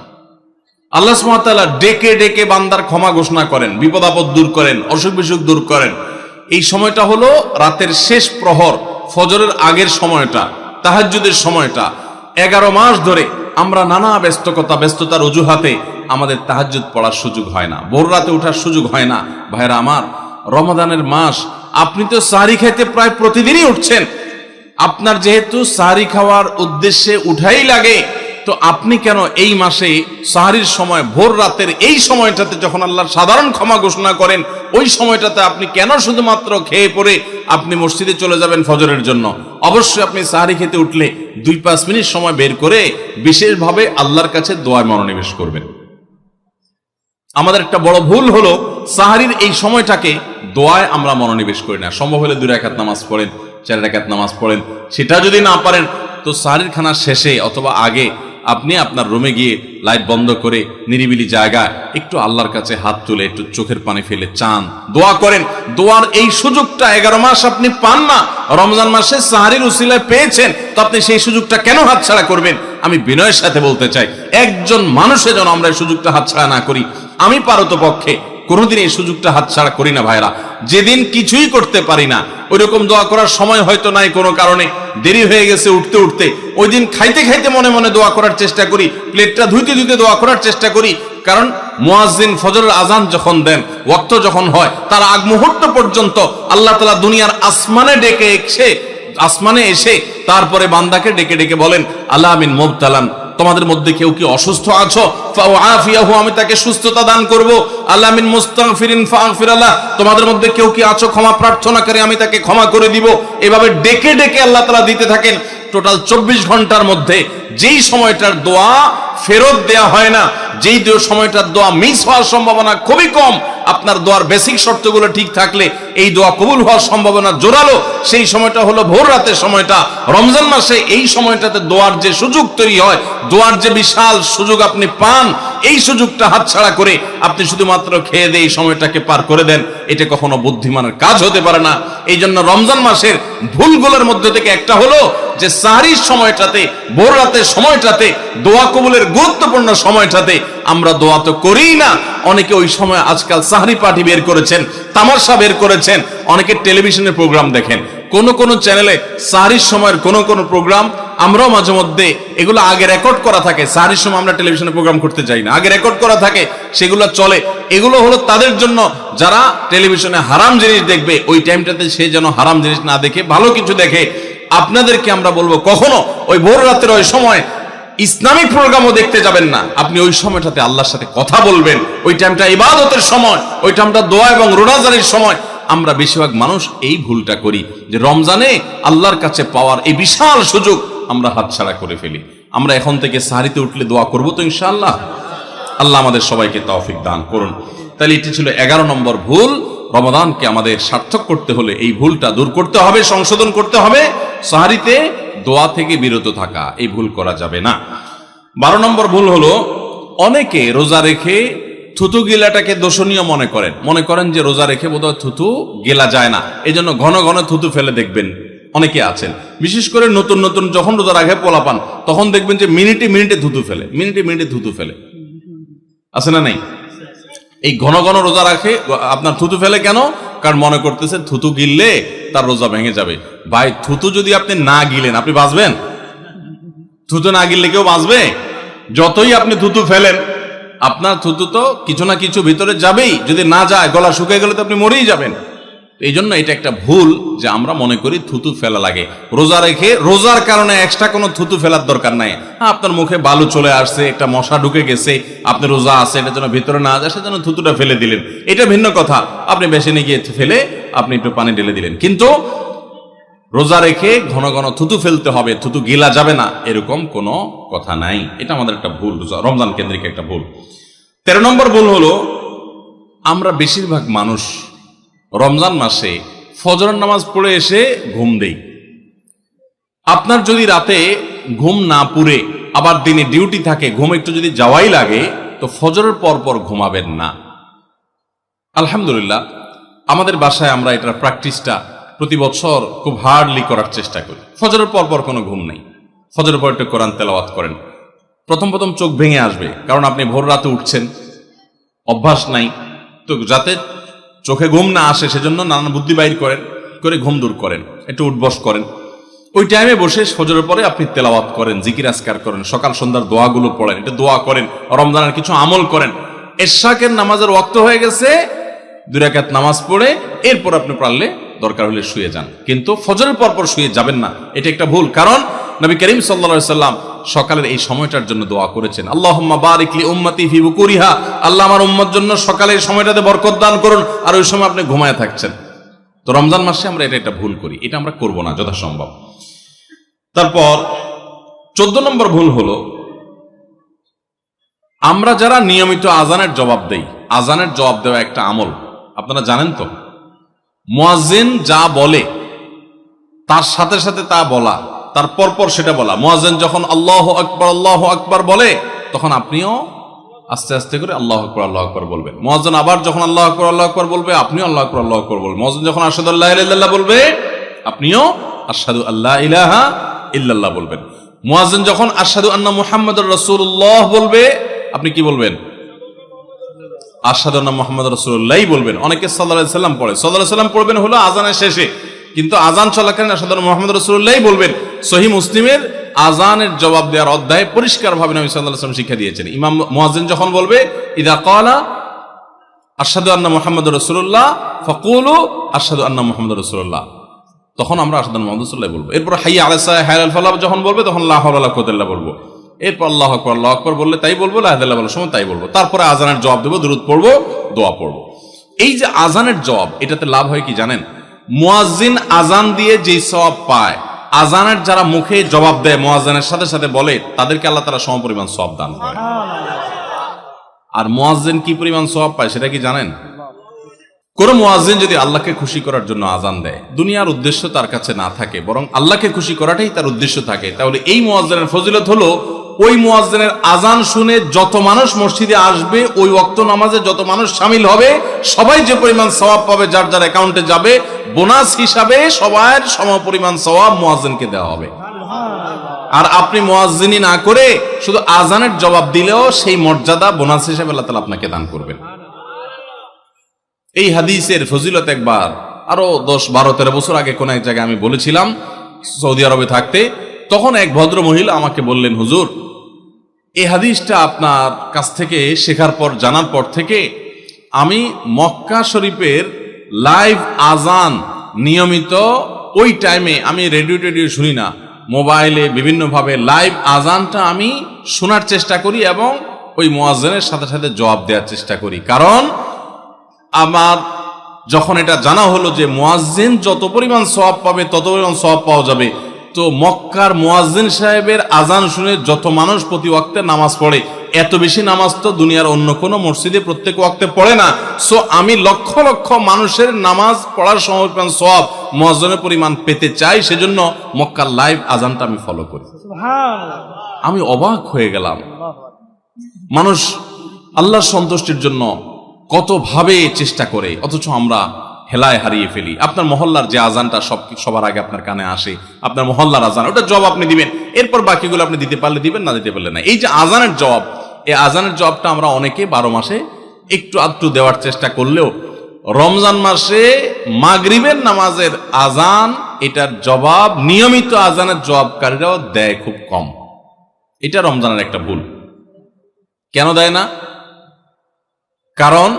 আল্লাহ সুবহানাহু ওয়া তাআলা ডেকে ডেকে বান্দার ক্ষমা ঘোষণা করেন, বিপদ আপদ দূর করেন, অসুখ বিসুখ দূর করেন। এই সময়টা হলো রাতের শেষ প্রহর, ফজরের আগের সময়টা, তাহাজ্জুদের সময়টা। 11 মাস ধরে আমরা নানা ব্যস্ততার অজুহাতে আমাদের তাহাজ্জুদ পড়ার সুযোগ হয় না, ভোর রাতে ওঠার সুযোগ হয় না। ভাইরা আমার, রমাদানের মাস, আপনি তো সাহারি খাইতে প্রায় প্রতিদিনই উঠছেন। আপনার যেহেতু সাহারি খাওয়ার উদ্দেশ্যে উঠাই লাগে, তো আপনি কেন এই মাসে সাহারির সময় ভোর রাতের এই সময়টাতে যখন আল্লাহর সাধারণ ক্ষমা ঘোষণা করেন, ওই সময়টাতে আপনি কেন শুধুমাত্র খেয়ে পরে আপনি মসজিদে চলে যাবেন ফজরের জন্য? অবশ্যই আপনি সাহারি খেতে উঠলে 2-5 মিনিট সময় বের করে বিশেষভাবে আল্লাহর কাছে দোয়ায় মনোনিবেশ করবেন। আমাদের একটা বড় ভুল হলো, সাহারির এই সময়টাকে দোয়ায় আমরা মনোনিবেশ করি না। সম্ভব হলে 2 রাকাত নামাজ পড়েন, 4 রাকাত নামাজ পড়েন। সেটা যদি না পারেন, তো সাহারির খানার শেষে অথবা আগে আপনি আপনার রুমে গিয়ে লাইট বন্ধ করে নিরিবিলি জায়গায় একটু আল্লাহর কাছে হাত তুলে একটু চোখের পানি ফেলে চান, দোয়া করেন। দোয়ার এই সুযোগটা 11 মাস আপনি পান না, রমজান মাসে সাহারির উসিলায় পেয়েছেন, তো আপনি সেই সুযোগটা কেন হাতছাড়া করবেন? আমি বিনয়ের সাথে বলতে চাই, একজন মানুষের জন্য আমরা এই সুযোগটা হাতছাড়া না করি। আমি পারতপক্ষে কোনোদিন এই সুযোগটা হাতছাড়া করি না ভাইরা। যেদিন কিছুই করতে পারি না, ওই রকম দোয়া করার সময় হয়তো নাই, কোনো কারণে দেরি হয়ে গেছে উঠতে উঠতে, ওই দিন খাইতে খাইতে মনে মনে দোয়া করার চেষ্টা করি, প্লেটটা ধুইতে ধুইতে দোয়া করার চেষ্টা করি। কারণ মুয়াজ্জিন ফজরের আজান যখন দেন, ওয়াক্ত যখন হয়, তার আগ মুহূর্ত পর্যন্ত আল্লাহ তাআলা দুনিয়ার আসমানে এসে তারপরে বান্দাকে ডেকে ডেকে বলেন, আলা মিন মুবতালান, তোমাদের মধ্যে কেউ কি অসুস্থ আছো, ফাআফিয়াহু, আমি তাকে সুস্থতা দান করব। আলা মিন মুস্তাগফিরিন ফাগফির লাহ, তোমাদের মধ্যে কেউ কি আছো ক্ষমা প্রার্থনাকারী, আমি তাকে ক্ষমা করে দিব। এভাবে ডেকে ডেকে আল্লাহ তাআলা দিতে থাকেন। টোটাল 24 ঘন্টার মধ্যে যেই সময়টার দোয়া ফেরত দেয়া হয় না, যেই সময়টার দোয়া মিস হওয়ার সম্ভাবনা খুবই কম, আপনার দোয়ার বেসিক শর্তগুলো ঠিক থাকলে এই দোয়া কবুল হওয়ার সম্ভাবনা জোরালো, সেই সময়টা হলো ভোর রাতের সময়টা। রমজান মাসে এই সময়টাতে দোয়ার যে সুযোগ তৈরি হয়, দোয়ার যে বিশাল সুযোগ আপনি পান, এই সুযোগটা হাতছাড়া করে আপনি শুধুমাত্র খেয়ে দিয়ে এই সময়টাকে পার করে দেন, এটা কখনো বুদ্ধিমানের কাজ হতে পারে না। এই জন্য রমজান মাসের ভুলগুলোর মধ্যে থেকে একটা হলো যে সাহারির সময়টাতে, ভোর রাতের সময়টাতে, দোয়া কবুলের গুরুত্বপূর্ণ সময়টাতে আমরা দোয়া তো করিই না। অনেকে ওই সময় আজকাল সাহারি পার্টি বের করেছেন, তামাশা বের করেছেন, অনেকে টেলিভিশনের প্রোগ্রাম দেখেন। কোন চ্যানেলে সাহারির সময়ের কোন প্রোগ্রাম আমরাও মাঝে মধ্যে, এগুলো আগে রেকর্ড করা থাকে। সাহারির সময় আমরা টেলিভিশনে প্রোগ্রাম করতে যাই না, আগে রেকর্ড করা থাকে, সেগুলো চলে। এগুলো হলো তাদের জন্য যারা টেলিভিশনে হারাম জিনিস দেখবে, ওই টাইমটাতে সে যেন হারাম জিনিস না দেখে ভালো কিছু দেখে। আপনাদেরকে আমরা বলবো, কখনো ওই ভোর রাতের ওই সময় ইসলামিক প্রোগ্রামও দেখতে যাবেন না। আপনি ওই সময়টাতে আল্লাহর সাথে কথা বলবেন, ওই টাইমটা ইবাদতের সময়, ওই টাইমটা দোয়া এবং রোজাদারির সময়। আমরা বেশিরভাগ মানুষ এই ভুলটা করি যে রমজানে আল্লাহর কাছে পাওয়ার এই বিশাল সুযোগ আমরা হাতছাড়া করে ফেলি। আমরা এখন থেকে সাহারিতে উঠলে দোয়া করবো তো ইনশাআল্লাহ। আল্লাহ আমাদের সবাইকে তৌফিক দান করুন। তাহলে এটি ছিল 11 নম্বর ভুল। রমাদানকে আমাদের সার্থক করতে হলে এই ভুলটা দূর করতে হবে, সংশোধন করতে হবে। সাহারিতে দোয়া থেকে বিরত থাকা, এই ভুল করা যাবে না। 12 নম্বর ভুল হলো, অনেকে রোজা রেখে থুতু গিলাটাকে দোষণীয় মনে করেন যে রোজা রেখে বোধহয় থুতু গেলা যায় না, এই জন্য ঘন ঘন থুতু ফেলে দেখবেন অনেকে আছেন। বিশেষ করে নতুন নতুন যখন রোজা রাখে পোলাপান, তখন দেখবেন যে মিনিটে মিনিটে থুতু ফেলে, আছে না নাই? এই ঘন ঘন রোজা রাখে আপনার থুতু ফেলে কেন? কারণ মনে করতেছে থুতু গিললে তার রোজা ভেঙে যাবে। ভাই, থুতু যদি আপনি না গিলেন আপনি বাঁচবেন? থুতু না গিললে কেউ বাঁচবে? যতই আপনি থুতু ফেলেন, আপনার থুতু তো কিছু না কিছু ভিতরে যাবেই। যদি না যায়, গলা শুকিয়ে গেলে তো আপনি মরেই যাবেন। এই জন্য এটা একটা ভুল যে আমরা মনে করি থুতু ফেলা লাগে। রোজা রেখে রোজার কারণে এক্সট্রা কোনো থুতু ফেলার দরকার নাই। আপনার মুখে বালু চলে আসছে, একটা মশা ঢুকে গেছে, আপনি রোজা আছে, এটা যেন ভিতরে না যায় সেজন্য থুতুটা ফেলে দিলেন, এটা ভিন্ন কথা। আপনি বেসিনে গিয়ে ফেলে আপনি একটু পানি ঢেলে দিলেন, কিন্তু রোজা রেখে ঘন ঘন থুতু ফেলতে হবে, থুতু গিলা যাবে না, এরকম কোনো কথা নাই। এটা আমাদের একটা ভুল, রমজান কেন্দ্রিক একটা ভুল। 13 নম্বর ভুল হলো, আমরা বেশিরভাগ মানুষ রমজান মাসে ফজরের নামাজ পড়ে এসে ঘুম দেই। আপনার যদি রাতে ঘুম না পুরে আবার দিনে ডিউটি থাকে, ঘুম একটু যদি যাওয়াই লাগে, তো ফজরের পর পর ঘুমাবেন না। আলহামদুলিল্লাহ, আমাদের বাসায় আমরা এটার প্র্যাকটিসটা প্রতি বছর খুব হার্ডলি করার চেষ্টা করি। ফজরের পর পর কোনো ঘুম নেই, ফজরের পর একটু কোরআন তেলাওয়াত করেন। প্রথম চোখ ভেঙে আসবে, কারণ আপনি ভোর রাতে উঠছেন, অভ্যাস নাই। তো যাতে চোখে ঘুম না আসে সেজন্য নানান বুদ্ধি বাইর করে ঘুম দূর করেন, একটু উঠবস করেন। ওই টাইমে বসে ফজরের পরে আপনি তেলাওয়াত করেন, জিকির আজকার করেন, সকাল সন্ধ্যার দোয়াগুলো পড়েন, একটু দোয়া করেন, রমজানের কিছু আমল করেন। এশাকের নামাজের ওয়াক্ত হয়ে গেছে, 2 রাকাত নামাজ পড়ে এরপর আপনি পারলে দরকার হলে শুয়ে যান, কিন্তু ফজরের পর শুয়ে যাবেন না। এটা একটা ভুল, কারণ নবী করিম সাল্লাল্লাহু আলাইহি সাল্লাম সকালের এই সময়টার জন্য দোয়া করেছেন, আল্লাহুম্মা বারিক লি উম্মতি ফি বুকুরিহা, আল্লাহ আমার উম্মত জন্য সকালের সময়টাতে বরকত দান করুন। আর ওই সময় আপনি ঘুমায় থাকছেন। তো রমজান মাসে আমরা এটা একটা ভুল করি, এটা আমরা করব না যথাসম্ভব। তারপর 14 নম্বর ভুল হলো, আমরা যারা নিয়মিত আজানের জবাব দেই, আজানের জবাব দেওয়া একটা আমল, আপনারা জানেন তো? মুয়াজ্জিন যা বলে তার সাথে সাথে তা বলা, তার পরপর সেটা বলা। মুয়াজ্জিন যখন আল্লাহু আকবার বলে, তখন আপনিও আস্তে আস্তে করে আল্লাহু আকবার বলবেন। মুয়াজ্জিন আবার যখন আল্লাহু আকবার বলবে, আপনিও আল্লাহু আকবার বলবেন। মুয়াজ্জিন যখন আশহাদু আল্লা ইলাহা ইল্লাল্লাহ বলবে, আপনিও আশহাদু আল্লা ইলাহা ইল্লাল্লাহ বলবেন। মুয়াজ্জিন যখন আশহাদু আন্না মুহাম্মাদুর রাসূলুল্লাহ বলবে, আপনি কি বলবেন? আশহাদু আন্না মুহাম্মাদুর রাসূলুল্লাহ বলবেন। অনেকে সাল্লাল্লাহু আলাইহি সাল্লাম পড়ে, সাল্লাল্লাহু আলাইহি সাল্লাম পড়বেন হলো আজানের শেষে, কিন্তু আজান চলাকালীন আশহাদু আন্না মুহাম্মাদুর রাসূলুল্লাহ বলবেন। সহিহ মুসলিমের আজানের জবাব দেওয়ার অধ্যায়ে পরিষ্কারভাবে নবী সাল্লাল্লাহু আলাইহি ওয়াসাল্লাম শিক্ষা দিয়েছেন। ইমাম মুয়াজ্জিন যখন বলবে, ইদা ক্বালা আশহাদু আন্না মুহাম্মাদুর রাসূলুল্লাহ ফাকুলু আশহাদু আন্না মুহাম্মাদুর রাসূলুল্লাহ, তখন আমরা আশহাদু আন্না মুহাম্মাদুর রাসূলুল্লাহ বলবো। এরপর হাইয়া আলাস সালাহ হাইয়া আল ফালাহ যখন বলবে, তখন লা হাওলা ওয়ালা কুওয়াতা ইল্লা বলবো। এরপর আল্লাহু আকবার বললে তাই বলবো, লা ইলাহা ইল্লাল্লাহ বলার সময় তাই বলবো। তারপরে আজানের জবাব দেবো, দুরূদ পড়বো, দোয়া পড়বো। এই যে আজানের জবাব, এটাতে লাভ হয় কি জানেন? মুয়াজ্জিন আজান দিয়ে যেই সওয়াব পায়, আজানের যারা মুখে জবাব দেয়, মুয়াজ্জিনের সাথে সাথে বলে, তাদেরকে আল্লাহ তাআলা সমপরিমাণ সওয়াব দান করে। আর মুয়াজ্জিন কি পরিমাণ সওয়াব পায় সেটা কি জানেন? কোন মুয়াজ্জিন যদি আল্লাহকে খুশি করার জন্য আজান দেয়, দুনিয়ার উদ্দেশ্য তার কাছে না থাকে, বরং আল্লাহকে খুশি করাটাই তার উদ্দেশ্য থাকে, তাহলে এই মুয়াজ্জিনের ফজিলত হলো, ওই মুয়াজ্জিনের আজান শুনে যত মানুষ মসজিদে আসবে, ওই ওয়াক্ত নামাজে যত মানুষ শামিল হবে, সবাই যে পরিমাণ সওয়াব পাবে, যার যার অ্যাকাউন্টে যাবে, বোনাস হিসাবে সবার সমপরিমাণ সওয়াব মুয়াজ্জিনকে দেওয়া হবে। আর আপনি মুয়াজ্জিনি না করে শুধু আজানের জবাব দিলেও সেই মর্যাদা বোনাস হিসাবে আল্লাহ তাআলা আপনাকে দান করবেন। এই হাদিসের ফজিলত একবার আরো 10-12-13 বছর আগে কোন এক জায়গায় আমি বলেছিলাম, সৌদি আরবে থাকতে। তখন এক ভদ্র মহিলা আমাকে বললেন, হুজুর, এই হাদিসটা আপনার কাছ থেকে শেখার পর, জানার পর থেকে আমি মক্কা শরীফের লাইভ আজান নিয়মিত ওই টাইমে, আমি রেডিও শুনি না, মোবাইলে বিভিন্নভাবে লাইভ আজানটা আমি শোনার চেষ্টা করি এবং ওই মুয়াজ্জিনের সাথে সাথে জবাব দেওয়ার চেষ্টা করি। কারণ আমার যখন এটা জানা হলো যে মুয়াজ্জিন যত পরিমাণ সওয়াব পাবে তত পরিমাণ সওয়াব পাওয়া যাবে, তো মক্কার মুয়াজ্জিন সাহেবের আজান শুনে যত মানুষ প্রতি ওয়াক্তে নামাজ পড়ে, এত বেশি নামাজ তো দুনিয়ার অন্য কোনো মসজিদে প্রত্যেক ওয়াক্তে পড়ে না। সো আমি লক্ষ লক্ষ মানুষের নামাজ পড়ার সমপরিমাণ সওয়াব, মুয়াজ্জিনের পরিমাণ পেতে চাই, সেজন্য মক্কার লাইভ আজানটা আমি ফলো করি। আমি অবাক হয়ে গেলাম, মানুষ আল্লাহর সন্তুষ্টির জন্য কত ভাবে চেষ্টা করে, অথচ আমরা হেলায় হারিয়ে ফেলি। আপনার মহল্লার যে আজানটা সবার আগে আপনার কানে আসে, আপনার মহল্লার আজান, ওটা জবাব আপনি দিবেন, এরপর বাকিগুলো আপনি দিতে পারলে দিবেন, না দিতে পারলে না। এই যে আজানের জবাব, এই আজানের জবাবটা আমরা অনেকে 12 মাসে একটু আধটু দেওয়ার চেষ্টা করলেও রমজান মাসে মাগরিবের নামাজের আজান, এটার জবাব নিয়মিত আজানের জবাবকারীরাও দেয় খুব কম। এটা রমজানের একটা ভুল। কেন দেয় না? কারণ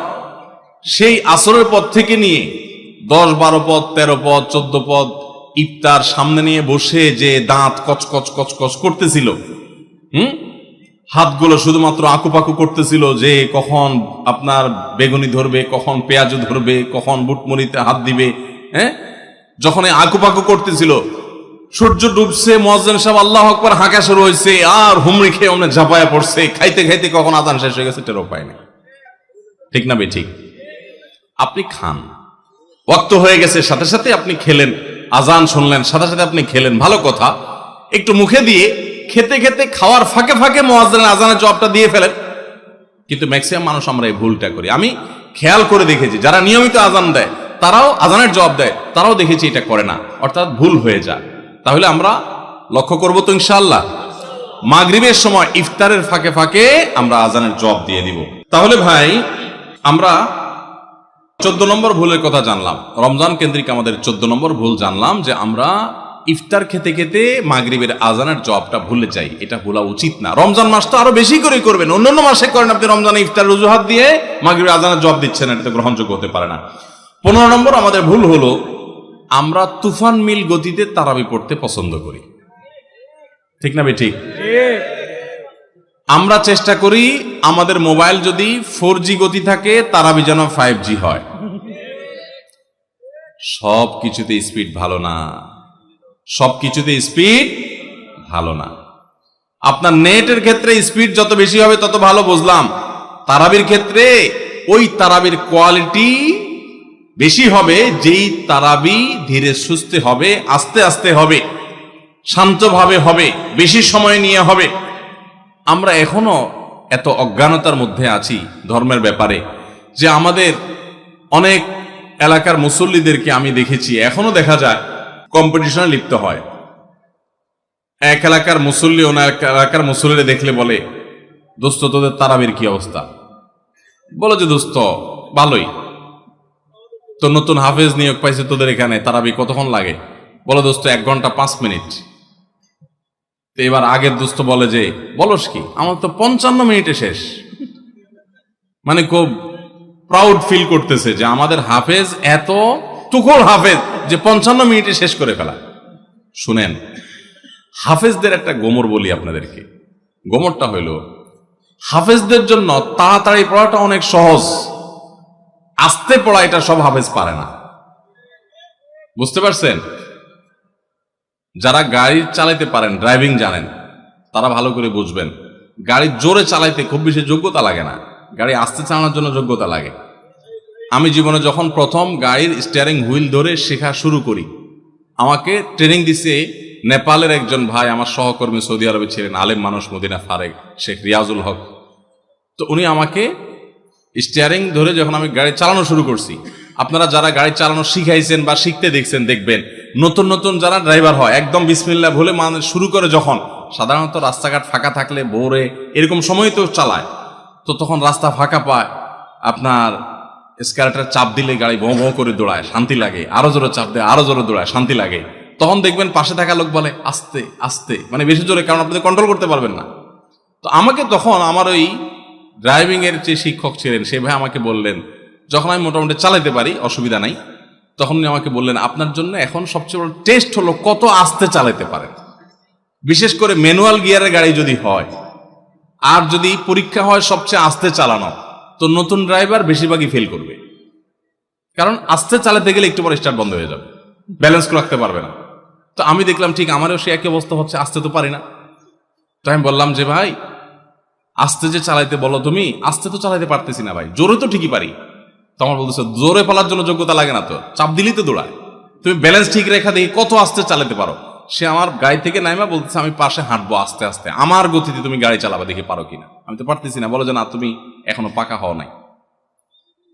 সেই আসরের পদ থেকে নিয়ে 10, 12 পদ, 13 পদ, 14 পদ ইফতার সামনে নিয়ে বসে যে দাঁত কচকচ কচকচ করতেছিল, হাতগুলো শুধুমাত্র আকুপাকু করতেছিল যে কখন আপনার বেগুনি ধরবে, কখন পেঁয়াজ ধরবে, কখন বুটমরিতে হাত দিবে। যখন আকুপাকু করতেছিল, সূর্য ডুবছে, মুয়াজ্জিন সাহেব আল্লাহু আকবার হাঁকা শুরু হয়েছে, আর হুমড়ি খেয়ে অনেক ঝাঁপায়া পড়ছে, খাইতে খাইতে কখন আজান শেষ হয়ে গেছে টেরও পায়নি। ঠিক না বে ঠিক? আপনি খান, ওয়াক্ত হয়ে গেছে, সাথে সাথে আপনি খেলেন, আজান শুনলেন, সাথে সাথে আপনি খেলেন, ভালো কথা। একটু মুখে দিয়ে খেতে খেতে খাওয়ার ফাঁকে ফাঁকে মুয়াজ্জিনের আজানের জবাবটা দিয়ে ফেলেন। কিন্তু ম্যাক্সিমাম মানুষ আমরা এই ভুলটা করি। আমি খেয়াল করে দেখেছি, যারা নিয়মিত আজান দেয়, তারাও আজানের জবাব দেয়, তারাও দেখেছি এটা করে না, অর্থাৎ ভুল হয়ে যায়। তাহলে আমরা লক্ষ্য করবো তো ইনশাআল্লাহ, মাগরিবের সময় ইফতারের ফাঁকে ফাঁকে আমরা আজানের জবাব দিয়ে দিব। তাহলে ভাই, আমরা 14 নম্বর ভুলের কথা জানলাম, রমজান কেন্দ্রিক আমাদের 14 নম্বর ভুল জানলাম, যে আমরা ইফতার খেতে খেতে মাগরিবের আজানের জবাবটা ভুলে যাই। এটা ভুলা উচিত না। রমজান মাস তো আরো বেশি করে করবেন, অন্যান্য মাসে করেন, আপনি রমজানে ইফতার অজুহাত দিয়ে মাগরিবের আজানের জবাব দিচ্ছেন, এটা তো গ্রহণযোগ্য হতে পারে না। 15 নম্বর আমাদের ভুল হলো, আমরা তুফান মিল গতিতে তারাবি পড়তে পছন্দ করি। ঠিক না বেঠিক? আমরা চেষ্টা করি আমাদের মোবাইল যদি 4G গতি থাকে, তারাবি যেন 5G হয়। সব কিছুতে স্পিড ভালো না, সব কিছুতে স্পিড ভালো না। আপনার নেটের ক্ষেত্রে স্পিড যত বেশি হবে তত ভালো, বুঝলাম। তারাবির ক্ষেত্রে ওই তারাবির কোয়ালিটি বেশি হবে, যেই তারাবি ধীরে সুস্থে হবে, আস্তে আস্তে হবে, শান্তভাবে হবে, বেশি সময় নিয়ে হবে। আমরা এখনো এত অজ্ঞানতার মধ্যে আছি ধর্মের ব্যাপারে, যে আমাদের অনেক এলাকার মুসল্লিদেরকে আমি দেখেছি, এখনো দেখা যায় কম্পিটিশনে লিপ্ত হয়। এক এলাকার মুসল্লি অন্য এলাকার মুসল্লিরা দেখলে বলে, দোস্ত তোদের তারাবির কি অবস্থা? বলো যে দোস্ত ভালোই, তো নতুন হাফেজ নিয়োগ পাইছে তোদের এখানে, তারাবি কতক্ষণ লাগে? বলো দোস্ত 1 ঘন্টা 5 মিনিট। তো এবার আগের দোস্ত বলে যে, বলস কি, আমার তো 55 মিনিটে শেষ। মানে খুব প্রাউড ফিল করতেছে যে আমাদের হাফেজ এত তুখোড় হাফেজ যে 55 মিনিটে শেষ করে ফেলা। শুনেন, হাফেজদের একটা গোমর বলি আপনাদেরকে। গোমরটা হইল, হাফেজদের জন্য তাড়াতাড়ি পড়াটা অনেক সহজ, আস্তে পড়া এটা সব হাফেজ পারে না। বুঝতে পারছেন? যারা গাড়ি চালাইতে পারেন, ড্রাইভিং জানেন, তারা ভালো করে বুঝবেন, গাড়ি জোরে চালাইতে খুব বেশি যোগ্যতা লাগে না, গাড়ি আস্তে চালানোর জন্য যোগ্যতা লাগে। আমি জীবনে যখন প্রথম গাড়ির স্টিয়ারিং হুইল ধরে শেখা শুরু করি, আমাকে ট্রেনিং দিছে নেপালের একজন ভাই, আমার সহকর্মী, সৌদি আরবে ছিলেন, আলেম মানুষ, মদিনা ফারেক, শেখ রিয়াজুল হক। তো উনি আমাকে স্টিয়ারিং ধরে যখন আমি গাড়ি চালানো শুরু করছি, আপনারা যারা গাড়ি চালানো শিখাইছেন বা শিখতে দেখছেন, দেখবেন নতুন নতুন যারা ড্রাইভার হয়, একদম বিসমিল্লাহ বলে মানে শুরু করে, যখন সাধারণত রাস্তাঘাট ফাঁকা থাকলে ভোরে এরকম সময় তো চালায়, তো তখন রাস্তা ফাঁকা পায়, আপনার স্ক্যারেটার চাপ দিলে গাড়ি ভোঁ ভোঁ করে দৌড়ায়, শান্তি লাগে, আরো জোরে চাপ দেয়, আরো জোরে দৌড়ায়, শান্তি লাগে। তখন দেখবেন পাশে থাকা লোক বলে আস্তে আস্তে, মানে বেশি জোরে, কারণ আপনি কন্ট্রোল করতে পারবেন না। তো আমাকে তখন আমার ওই ড্রাইভিং এর যে শিক্ষক ছিলেন, সে ভাই আমাকে বললেন, যখন আমি মোটামুটি চালাতে পারি, অসুবিধা নাই, তখন উনি আমাকে বললেন, আপনার জন্য এখন সবচেয়ে বড় টেস্ট হলো কত আস্তে চালাতে পারেন। বিশেষ করে ম্যানুয়াল গিয়ারের গাড়ি যদি হয়, আর যদি পরীক্ষা হয় সবচেয়ে আস্তে চালানো, তো নতুন ড্রাইভার বেশিরভাগই ফেল করবে, কারণ আস্তে চালাতে গেলে একটু পরে স্টার্ট বন্ধ হয়ে যাবে, ব্যালেন্স রাখতে পারবে না। তো আমি দেখলাম ঠিক আমারও সে একই অবস্থা হচ্ছে, আস্তে তো পারি না। তো আমি বললাম যে ভাই, আস্তে যে চালাইতে বলো তুমি, আস্তে তো চালাইতে পারতেছি না ভাই, জোরে তো ঠিকই পারি। তো আমার বলতেছে জোরে পালার জন্য যোগ্যতা লাগে না, তো চাপ দিলেই তো দৌড়ায়, তুমি ব্যালেন্স ঠিক রেখা দেখি কত আস্তে চালাতে পারো। সে আমার গাড়ি থেকে নাইমা বলতেছে আমি পাশে হাঁটবো আস্তে আস্তে, আমার গতিতে তুমি গাড়ি চালাবা, দেখি পারো কিনা। আমি তো পারতেছি না, বলো যে না তুমি এখনো পাকা হও নাই।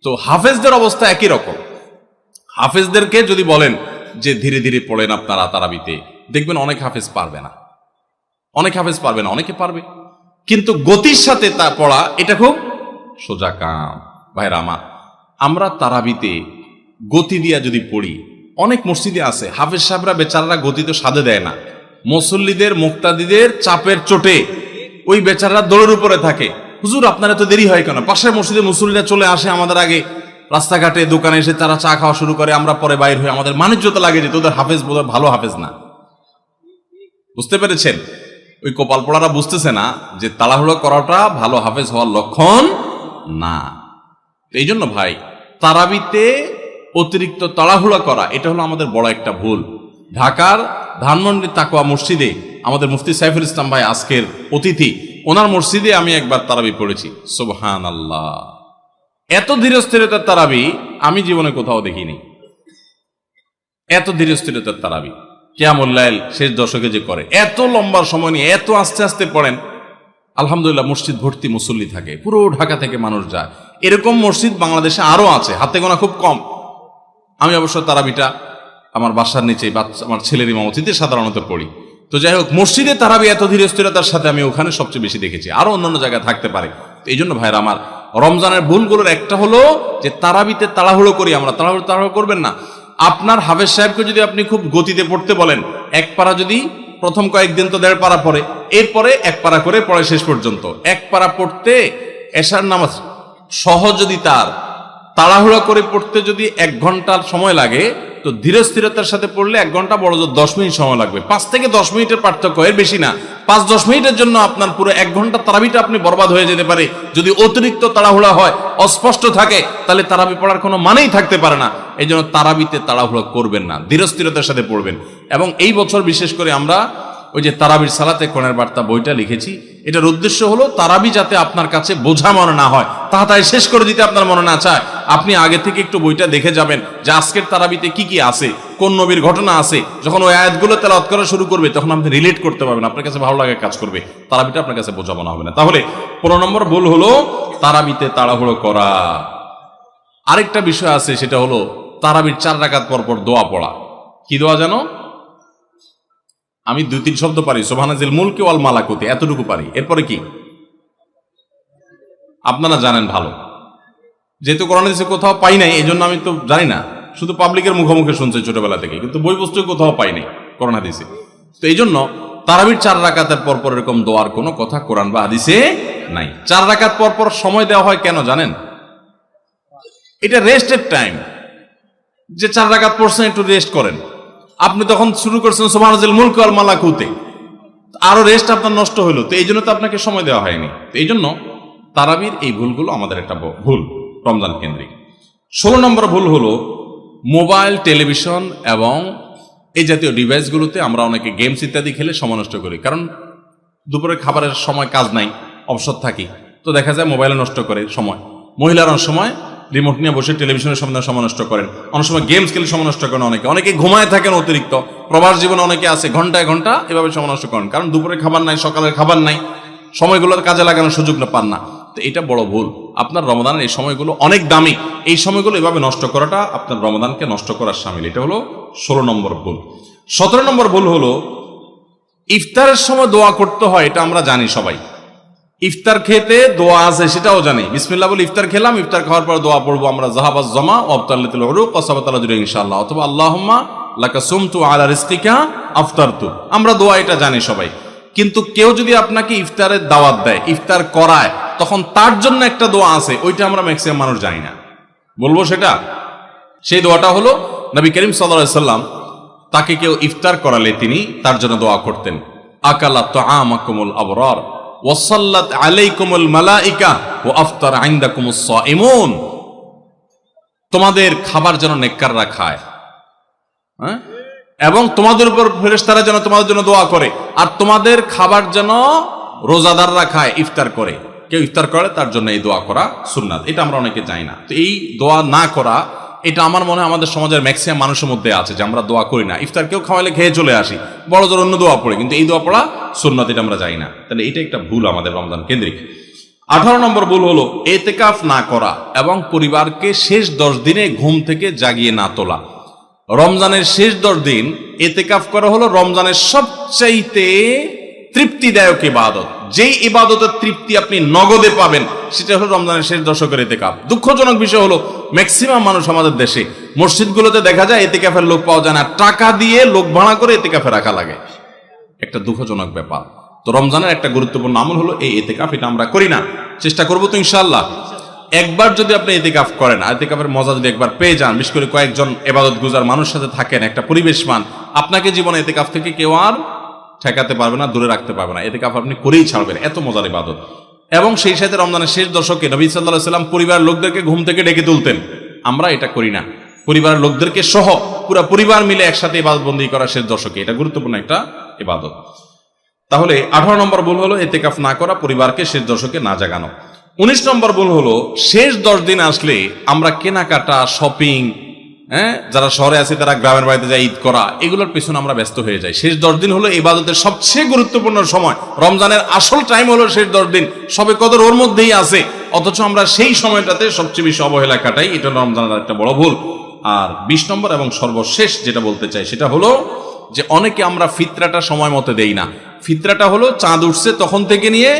তো হাফেজদের অবস্থা একই রকম। হাফেজদেরকে যদি বলেন যে ধীরে ধীরে পড়েন আপনারা তারাবিতে, দেখবেন অনেক হাফেজ পারবে না, অনেক হাফেজ পারবে না, অনেকে পারবে, কিন্তু গতির সাথে তা পড়া এটা খুব সোজা কাম। ভাইরা আমার, আমরা তারাবিতে গতি দিয়া যদি পড়ি, অনেক মসজিদে আছে হাফেজ সাহেবরা বেচারারা গতি তো সাধে দেয় না, মুসল্লিদের মুক্তাদিদের চাপের চোটে ওই বেচারারা দৌড়ের উপরে থাকে। হুজুর আপনারা তো দেরি হয় কেন? পাশের মসজিদে মুসল্লিরা চলে আসে আমাদের আগে, রাস্তাঘাটে দোকানে এসে তারা চা খাওয়া শুরু করে, আমরা পরে বাইর হয়ে আমাদের মানিজ্যতা লাগে যে তোদের হাফেজ বোধহয় ভালো হাফেজ না। বুঝতে পেরেছেন? ওই কপাল পড়ারা বুঝতেছে না যে তাড়াহুড়ো করাটা ভালো হাফেজ হওয়ার লক্ষণ না। এই জন্য ভাই, তারাবিতে অতিরিক্ত তাড়াহুড়া করা এটা হলো আমাদের বড় একটা ভুল। ঢাকার ধানমন্ডি তাকওয়া মসজিদে আমাদের মুফতি সাইফুল ইসলাম ভাই আজকের অতিথি, ওনার মসজিদে আমি একবার তারাবি পড়েছি। সুবহানাল্লাহ, এত ধীরস্থিরতার তারাবি আমি জীবনে কোথাও দেখিনি। এত ধীরস্থিরতার তারাবি কিয়ামুল লাইল শেষ দশকে যে করে, এত লম্বা সময় নিয়ে এত আস্তে আস্তে পড়েন। আলহামদুলিল্লাহ, মসজিদ ভর্তি মুসল্লি থাকে, পুরো ঢাকা থেকে মানুষ যায়। এরকম মসজিদ বাংলাদেশে আরো আছে, হাতে গোনা খুব কম। আমি অবশ্য তারাবিটা আমার বাসার নিচে আমার ছেলের ইমামতিতে সাধারণত পড়ি। তো যাই হোক, মসজিদে তারাবি এত ধীরস্থিরতার সাথে আমি ওখানে সবচেয়ে বেশি দেখেছি, আরো অন্যান্য জায়গায় থাকতে পারে। এই জন্য ভাইরা আমার, রমজানের ভুলগুলোর একটা হলো যে তারাবিতে তাড়াহুড়ো করি আমরা। তাড়াহুড়ো করবেন না। আপনার হাফেজ সাহেবকে যদি আপনি খুব গতিতে পড়তে বলেন, এক পারা যদি প্রথম কয়েকদিন তো 1.5 পারা পড়ে, এরপরে 1 পারা করে পড়ে শেষ পর্যন্ত। 1 পারা পড়তে এশার নামাজ সহজ যদি তার তাড়াহুড়া করে পড়তে যদি 1 ঘন্টার সময় লাগে, তো ধীরস্থিরতার সাথে পড়লে 1 ঘন্টা বড় জোর 10 মিনিট সময় লাগবে। 5 থেকে 10 মিনিটের পার্থক্য, এর বেশি না। 5-10 মিনিটের জন্য আপনার পুরো 1 ঘন্টা তারাবিটা আপনি বরবাদ হয়ে যেতে পারে যদি অতিরিক্ত তাড়াহুড়া হয়, অস্পষ্ট থাকে, তাহলে তারাবি পড়ার কোনো মানেই থাকতে পারে না। এই জন্য তারাবিতে তাড়াহুড়া করবেন না, ধীরস্থিরতার সাথে পড়বেন। এবং এই বছর বিশেষ করে আমরা ওই যে তারাবির সালাতে কোরআনের বার্তা বইটা লিখেছি, এটার উদ্দেশ্য হলো তারাবি যাতে আপনার কাছে বোঝা মনে না হয়, তাড়াতাড়ি শেষ করে দিতে আপনার মনে না চায়, আপনি আগে থেকে একটু বইটা দেখে যাবেন যে আজকের তারাবিতে কি কি আছে, কোন নবীর ঘটনা আছে। যখন ওই আয়াতগুলো তেলাওয়াত করা শুরু করবে, তখন আপনি রিলেট করতে পারবেন, আপনার কাছে ভালো লাগে কাজ করবে, তারাবিটা আপনার কাছে বোঝা মনে হবে না। তাহলে 15 নম্বর ভুল হলো তারাবিতে তাড়াহুড়ো করা। আরেকটা বিষয় আছে, সেটা হলো তারাবির 4 রাকাত পর পর দোয়া পড়া। কি দোয়া জানো? আমি 2-3 শব্দ পারি, সুবহানাজিল মুলকি ওয়াল মালাকুতি, এতটুকু পারি। এরপরে কি আপনারা জানেন ভালো, যেহেতু কোরআন হাদিসে কোথাও পাই নাই, এই জন্য আমি তো জানি না, শুধু পাবলিকের মুখোমুখি শুনছি ছোটবেলা থেকে, কিন্তু বই পুস্তকে কোথাও পাই নাই কোরআন হাদিসে। তো এই জন্য তারাবির 4 রাকাতের পর পর এরকম দোয়ার কোনো কথা কোরআন বা হাদিসে নাই। 4 রাকাত পর পর সময় দেওয়া হয় কেন জানেন? এটা রেস্টের টাইম, যে 4 রাকাত পড়ছেন একটু রেস্ট করেন। আপনি তখন শুরু করছেন সুবহানাল মুলক ওয়াল মালাকুতে, আরো রেস্ট আপনার নষ্ট হলো, তো এই জন্য তো আপনাকে সময় দেওয়া হয়নি। তো এই জন্য তারাবির এই ভুলগুলো আমাদের একটা ভুল রমজান কেন্দ্রিক। 16 নম্বর ভুল হলো মোবাইল, টেলিভিশন এবং এই জাতীয় ডিভাইসগুলোতে আমরা অনেকে গেমস ইত্যাদি খেলে সময় নষ্ট করি। কারণ দুপুরে খাবারের সময় কাজ নাই, অবসর থাকি, তো দেখা যায় মোবাইলে নষ্ট করে সময়। মহিলারা অনেক সময় রিমোট নিয়ে বসে টেলিভিশনের সামনে সময় নষ্ট করেন, অনেক সময় গেমস খেলে সময় নষ্ট করেন, অনেকে ঘুমায় থাকেন অতিরিক্ত। প্রবাস জীবনে অনেকে আছে ঘন্টায় ঘন্টা এভাবে সময় নষ্ট করেন, কারণ দুপুরে খাবার নাই, সকালের খাবার নাই, সময়গুলো কাজে লাগানোর সুযোগ না পান না। তো এটা বড় ভুল। আপনার রমজানের এই সময়গুলো অনেক দামি, এই সময়গুলো এভাবে নষ্ট করাটা আপনার রমজানকে নষ্ট করার শামিল। এটা হলো 16 নম্বর ভুল। 17 নম্বর ভুল হলো ইফতারের সময় দোয়া করতে হয়, এটা আমরা জানি সবাই। ইফতার খেতে দোয়া আছে সেটাও জানি, বিসমিল্লাহ বলে ইফতার খেলাম, ইফতার খাওয়ার পর দোয়া পড়বো আমরা, জাহাবাজ জামা ওয়াবতাল্লাতুল উরুক ওয়া সাবাতাল আজরু ইনশাআল্লাহ, অথবা আল্লাহুম্মা লাকা সুমতু আলা রিজকিকা আফতারতু। আমরা দোয়া এটা জানি সবাই। কিন্তু কেউ যদি আপনাকে ইফতারের দাওয়াত দেয়, ইফতার করায়, তখন তার জন্য একটা দোয়া আছে, ওইটা আমরা ম্যাক্সিমাম মানুষ জানি না। বলবো সেটা, সেই দোয়াটা হলো নবী করিম সাল্লাল্লাহু আলাইহি সাল্লাম তাকে কেউ ইফতার করালে তিনি তার জন্য দোয়া করতেন, আকালা তাআমাকুমুল আবরার ওয়াসাল্লাত আলাইকুমুল মালাইকা ওয়া আফতার ইনদাকুমুস সাইমুন। তোমাদের খাবার যেন নেককাররা খায়, হ্যাঁ, এবং তোমাদের উপর ফেরেশতারা যেন তোমাদের জন্য দোয়া করে, আর তোমাদের খাবার যেন রোজাদাররা খায়, ইফতার করে। কেউ ইফতার করে তার জন্য এই দোয়া করা সুন্নাত, এটা আমরা অনেকে জানি না। তো এই দোয়া না করা, এটা আমার মনে হয় আমাদের সমাজের ম্যাক্সিমাম মানুষের মধ্যে আছে যে আমরা দোয়া করি না। ইফতার কেউ খাওয়াইলে খেয়ে চলে আসি, বড় জোর অন্য দোয়া পড়ে, কিন্তু এই দোয়া পড়া সুন্নাত এটা আমরা জানি না। তাহলে এটা একটা ভুল আমাদের রমজান কেন্দ্রিক। 18 নম্বর ভুল হলো এতেকাফ না করা এবং পরিবারকে শেষ 10 দিনে ঘুম থেকে জাগিয়ে না তোলা। রমজানের শেষ 10 দিন এতেকাফ করা হলো রমজানের সবচাইতে তৃপ্তিদায়ক ইবাদত। যেই ইবাদতের তৃপ্তি আপনি নগদে পাবেন সেটা হলো রমজানের শেষ দশকের এতেকাফ। দুঃখজনক বিষয় হলো ম্যাক্সিমাম মানুষ আমাদের দেশে মসজিদগুলোতে দেখা যায় এতেকাফের লোক পাওয়া যায় না, টাকা দিয়ে লোক ভাড়া করে এতেকাফে রাখা লাগে। একটা দুঃখজনক ব্যাপার। তো রমজানের একটা গুরুত্বপূর্ণ আমল হলো এই এতেকাফ, এটা আমরা করি না। চেষ্টা করবো তো ইনশাআল্লাহ। একবার যদি আপনি এতেকাফ করেন, এতেকাফের মজা যদি একবার পেয়ে যান, বিশেষ করে কয়েকজন ইবাদত গুজার মানুষ সাথে থাকেন, একটা পরিবেশ পান, আপনাকে জীবনে এতেকাফ থেকে কেউ আর ঠেকাতে পারবে না, দূরে রাখতে পারবে না। এতেকাফ আপনি করেই ছাড়বেন, এত মজার ইবাদত। এবং সেই সাথে রমজানের শেষ দশকে নবী সাল্লাল্লাহু আলাইহি ওয়াসাল্লাম পরিবারের লোকদেরকে ঘুম থেকে ডেকে তুলতেন, আমরা এটা করি না। পরিবারের লোকদেরকে সহ পুরো পরিবার মিলে একসাথে ইবাদতবন্দি করা শেষ দশকে, এটা গুরুত্বপূর্ণ একটা ইবাদত। তাহলে 18 নম্বর ভুল হলো এতেকাফ না করা, পরিবারকে শেষ দশকে না জাগানো। 19 নম্বর ভুল হলো শেষ 10 দিন আসলে আমরা কেনাকাটা, শপিং, যারা শহরে আছে তারা গ্রামের বাড়িতে যায় ঈদ করা, এগুলোর পেছনে আমরা ব্যস্ত হয়ে যাই। শেষ 10 দিন হলো ইবাদতের সবচেয়ে গুরুত্বপূর্ণ সময়। রমজানের আসল টাইম হলো শেষ 10 দিন, সবে কদর ওর মধ্যেই আছে, অথচ আমরা সেই সময়টাতে সবচেয়ে বেশি অবহেলা কাটাই। এটা রমজানের একটা বড় ভুল। আর 20 নম্বর এবং সর্বশেষ যেটা বলতে চাই সেটা হলো যে অনেকে আমরা ফিতরাটা সময় মতো দেই না। ফিতরাটা হলো চাঁদ উঠছে তখন থেকে নিয়ে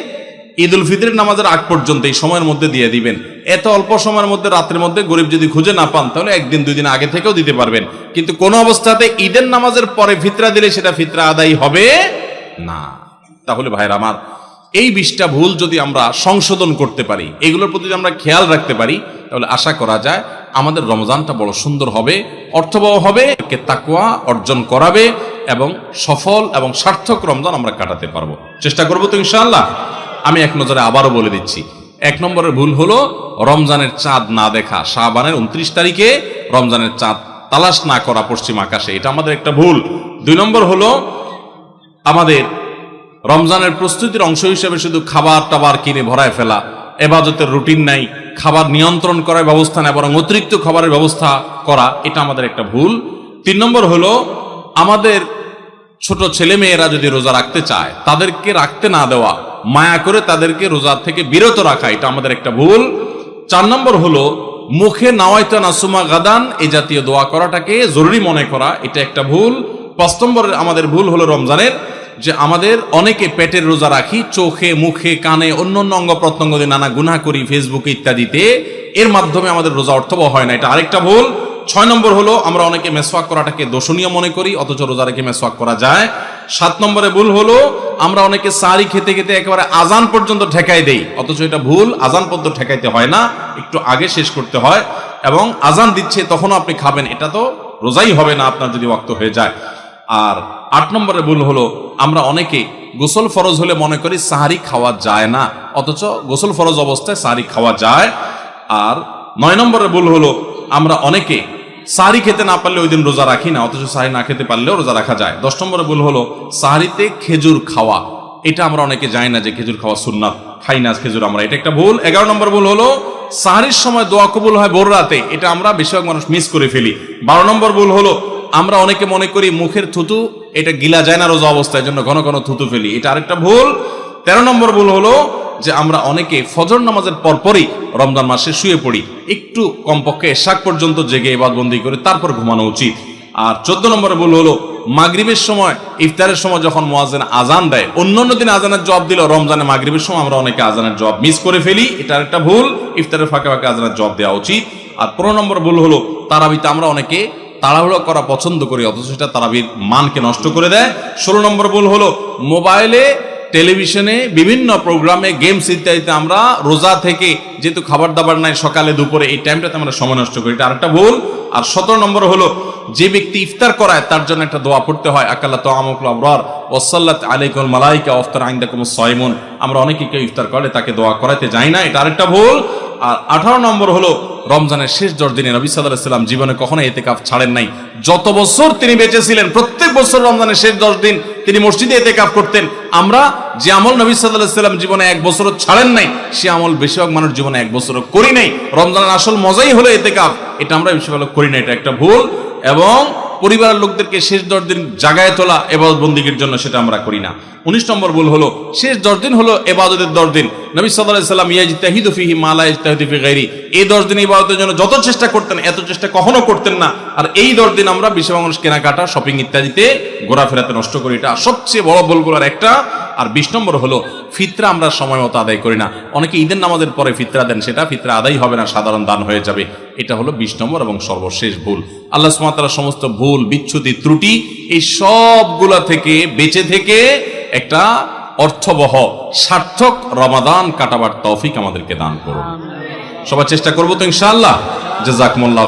ঈদ উল ফিতরের নামাজের আগ পর্যন্ত এই সময়ের মধ্যে দিয়ে দিবেন। এত অল্প সময়ের মধ্যে রাত্রের মধ্যে গরিব যদি খুঁজে না পান তাহলে 1 দিন 2 দিন আগে থেকেও দিতে পারবেন, কিন্তু কোনো অবস্থাতে ঈদের নামাজের পরে ফিতরা দিলে সেটা ফিতরা আদায় হবে না। তাহলে ভাইরা আমার, এই 20টা ভুল যদি আমরা সংশোধন করতে পারি, এগুলোর প্রতি যদি আমরা খেয়াল রাখতে পারি, তাহলে আশা করা যায় আমাদের রমজানটা বড় সুন্দর হবে, অর্থবহ হবে, তাকওয়া অর্জন করাবে এবং সফল এবং সার্থক রমজান আমরা কাটাতে পারবো। চেষ্টা করবো তো ইনশাআল্লাহ। আমি এক নজরে আবারও বলে দিচ্ছি, 1 নম্বরের ভুল হলো রমজানের চাঁদ না দেখা। শাবানের 29 তারিখে রমজানের চাঁদ তালাশ না করা পশ্চিম আকাশে, এটা আমাদের একটা ভুল। 2 নম্বর হলো আমাদের রমজানের প্রস্তুতির অংশ হিসেবে শুধু খাবার টাবার কিনে ভরায় ফেলা, ইবাদতের রুটিন নাই, খাবার নিয়ন্ত্রণ করার ব্যবস্থা নেই, বরং অতিরিক্ত খাবারের ব্যবস্থা করা, এটা আমাদের একটা ভুল। 3 নম্বর হলো আমাদের ছোট ছেলে মেয়েরা যদি রোজা রাখতে চায় তাদেরকে রাখতে না দেওয়া, মায়া করে তাদেরকে রোজা থেকে বিরত রাখা, এটা আমাদের একটা ভুল। 4 নম্বর হলো মুখে নাওয়াইতা নাসুমা গাদান এই জাতীয় দোয়া করাটাকে জরুরি মনে করা, এটা একটা ভুল। 5 নম্বর আমাদের ভুল হলো রমজানের যে আমাদের অনেকে পেটের রোজা রাখি, চোখে মুখে কানে অন্যান্য অঙ্গ প্রত্যঙ্গ দিয়ে নানা গুনাহ করি ফেসবুকে ইত্যাদিতে, এর মাধ্যমে আমাদের রোজা অর্থবহ হয় না, এটা আরেকটা ভুল। 6 নম্বর হলো আমরা অনেকে মেসওয়াক করাটাকে দোষণীয় মনে করি, অথচ রোজা রেখে মেসওয়াক করা যায়। 7 নম্বরে ভুল হলো আমরা অনেকে সারি খেতে খেতে একেবারে আজান পর্যন্ত ঠেকাই দেই, অথচ এটা ভুল। আজান পর্যন্ত ঠেকাইতে হয় না, একটু আগে শেষ করতে হয়, এবং আজান দিচ্ছে তখনও আপনি খাবেন, এটা তো রোজাই হবে না আপনার যদি ওয়াক্ত হয়ে যায়। আর 8 নম্বরে ভুল হলো আমরা অনেকে গোসল ফরজ হলে মনে করি সাহারি খাওয়া যায় না, অথচ গোসল ফরজ অবস্থায় সাহারি খাওয়া যায়। আর 9 নম্বরে ভুল হলো আমরা অনেকে সাহারি খেতে না পারলে ওই দিন রোজা রাখি না, অথচ সাহারি না খেতে পারলেও রোজা রাখা যায়। 10 নম্বরে ভুল হলো সাহারিতে খেজুর খাওয়া, এটা আমরা অনেকে জানি না যে খেজুর খাওয়া সুন্নাত, খাই না খেজুর আমরা, এটা একটা ভুল। 11 নম্বর ভুল হলো সাহারির সময় দোয়া কবুল হয় ভোর রাতে, এটা আমরা বেশিরভাগ মানুষ মিস করে ফেলি। 12 নম্বর ভুল হলো আমরা অনেকে মনে করি মুখের থুতু এটা গিলা যায় না রোজা অবস্থায়, জন্য ঘন ঘন থুতু ফেলি, এটা আরেকটা ভুল। 13 নম্বর ভুল হলো যে আমরা অনেকে ফজর নামাজের পরপরই রমজান মাসে শুয়ে পড়ি, একটু কমপক্ষে এশাক পর্যন্ত জেগে ইবাদতবন্দি করে তারপর ঘুমানো উচিত। আর 14 নম্বরে ভুল হলো মাগরিবের সময়, ইফতারের সময় যখন মুয়াজ্জিন আজান দেয়, অন্যান্য দিন আজানের জবাব দিল, রমজানে মাগরিবের সময় আমরা অনেকে আজানের জবাব মিস করে ফেলি, এটা একটা ভুল। ইফতারের ফাঁকে ফাঁকে আজানের জবাব দেওয়া উচিত। আর 15 নম্বর ভুল হলো তারাবিতে আমরা অনেকে তাড়াহুড়ো করা পছন্দ করি, অথচ সেটা তারাবির মানকে নষ্ট করে দেয়। 16 নম্বর ভুল হলো মোবাইলে, টেলিভিশনে, বিভিন্ন প্রোগ্রামে, গেমস ইত্যাদিতে আমরা রোজা থেকে যেহেতু খাবার দাবার নাই সকালে দুপুরে, এই টাইমটাতে আমরা সময় নষ্ট করি, এটা আরেকটা ভুল। আর 17 নম্বর হলো যে ব্যক্তি ইফতার করায় তার জন্য একটা দোয়া পড়তে হয়, আকাল্লা তাআমুকুল আবরার ওয়াসাল্লাত আলাইকুল মালাইকা ওয়াফতার ইনদাকুমুস সাইমুন, আমরা অনেকে কেউ ইফতার করে তাকে দোয়া করাতে যাই না, এটা আরেকটা ভুল। আর 18 নম্বর হলো রমজানের শেষ 10 দিনে নবী সাল্লাল্লাহু আলাইহি ওয়াসাল্লাম জীবনে কখনো ইতিকাফ ছাড়েন নাই। যত বছর তিনি বেঁচে ছিলেন প্রত্যেক বছর রমজানের শেষ 10 দিন তিনি মসজিদে ইতিকাফ করতেন। আমরা যে আমল নবী সাল্লাল্লাহু আলাইহি ওয়াসাল্লাম জীবনে এক বছরও ছাড়েন নাই, সে আমল বেশিরভাগ মানুষ জীবনে এক বছরও করি নাই। রমজানের আসল মজাই হলো ইতিকাফ, এটা আমরা বেশিরভাগ করি না, এটা একটা ভুল। এবং পরিবারের লোকদেরকে শেষ 10 দিন জাগায় তোলা ইবাদত বন্দেগীর জন্য, সেটা আমরা করি না। 19 নম্বর ভুল হলো শেষ 10 দিন হলো ইবাদতের 10 দিন। নবী সাল্লাল্লাহু আলাইহি ওয়াসাল্লাম ইয়াজতাহিদু ফিহি মা লা ইয়াজতাহিদু ফি গায়রি, এই 10 দিন ইবাদতের জন্য যত চেষ্টা করতেন এত চেষ্টা কখনো করতেন না। আর এই 10 দিন আমরা বেশিরভাগ মানুষ কেনাকাটা, শপিং ইত্যাদিতে ঘোরাফেরাতে নষ্ট করি, এটা সবচেয়ে বড় ভুলগুলোর একটা। আর 20 নম্বর হলো ফিতরা আমরা সময় মতো আদায় করি না। অনেকে ঈদের নামাজের পরে ফিতরা দেন, সেটা ফিতরা আদায় হবে না, সাধারণ দান হয়ে যাবে। এটা হলো 20 নম্বর এবং সর্বশেষ ভুল। আল্লাহ সুবহানাহু ওয়া তাআলা সমস্ত ভুল, বিচ্যুতি, ত্রুটি এই সবগুলা থেকে বেঁচে থেকে একটা অর্থবহ সার্থক রমাদান কাটাবার তৌফিক আমাদেরকে দান করুন। সবাই চেষ্টা করবো তো ইনশাআল্লাহ। জাযাকুমুল্লাহ।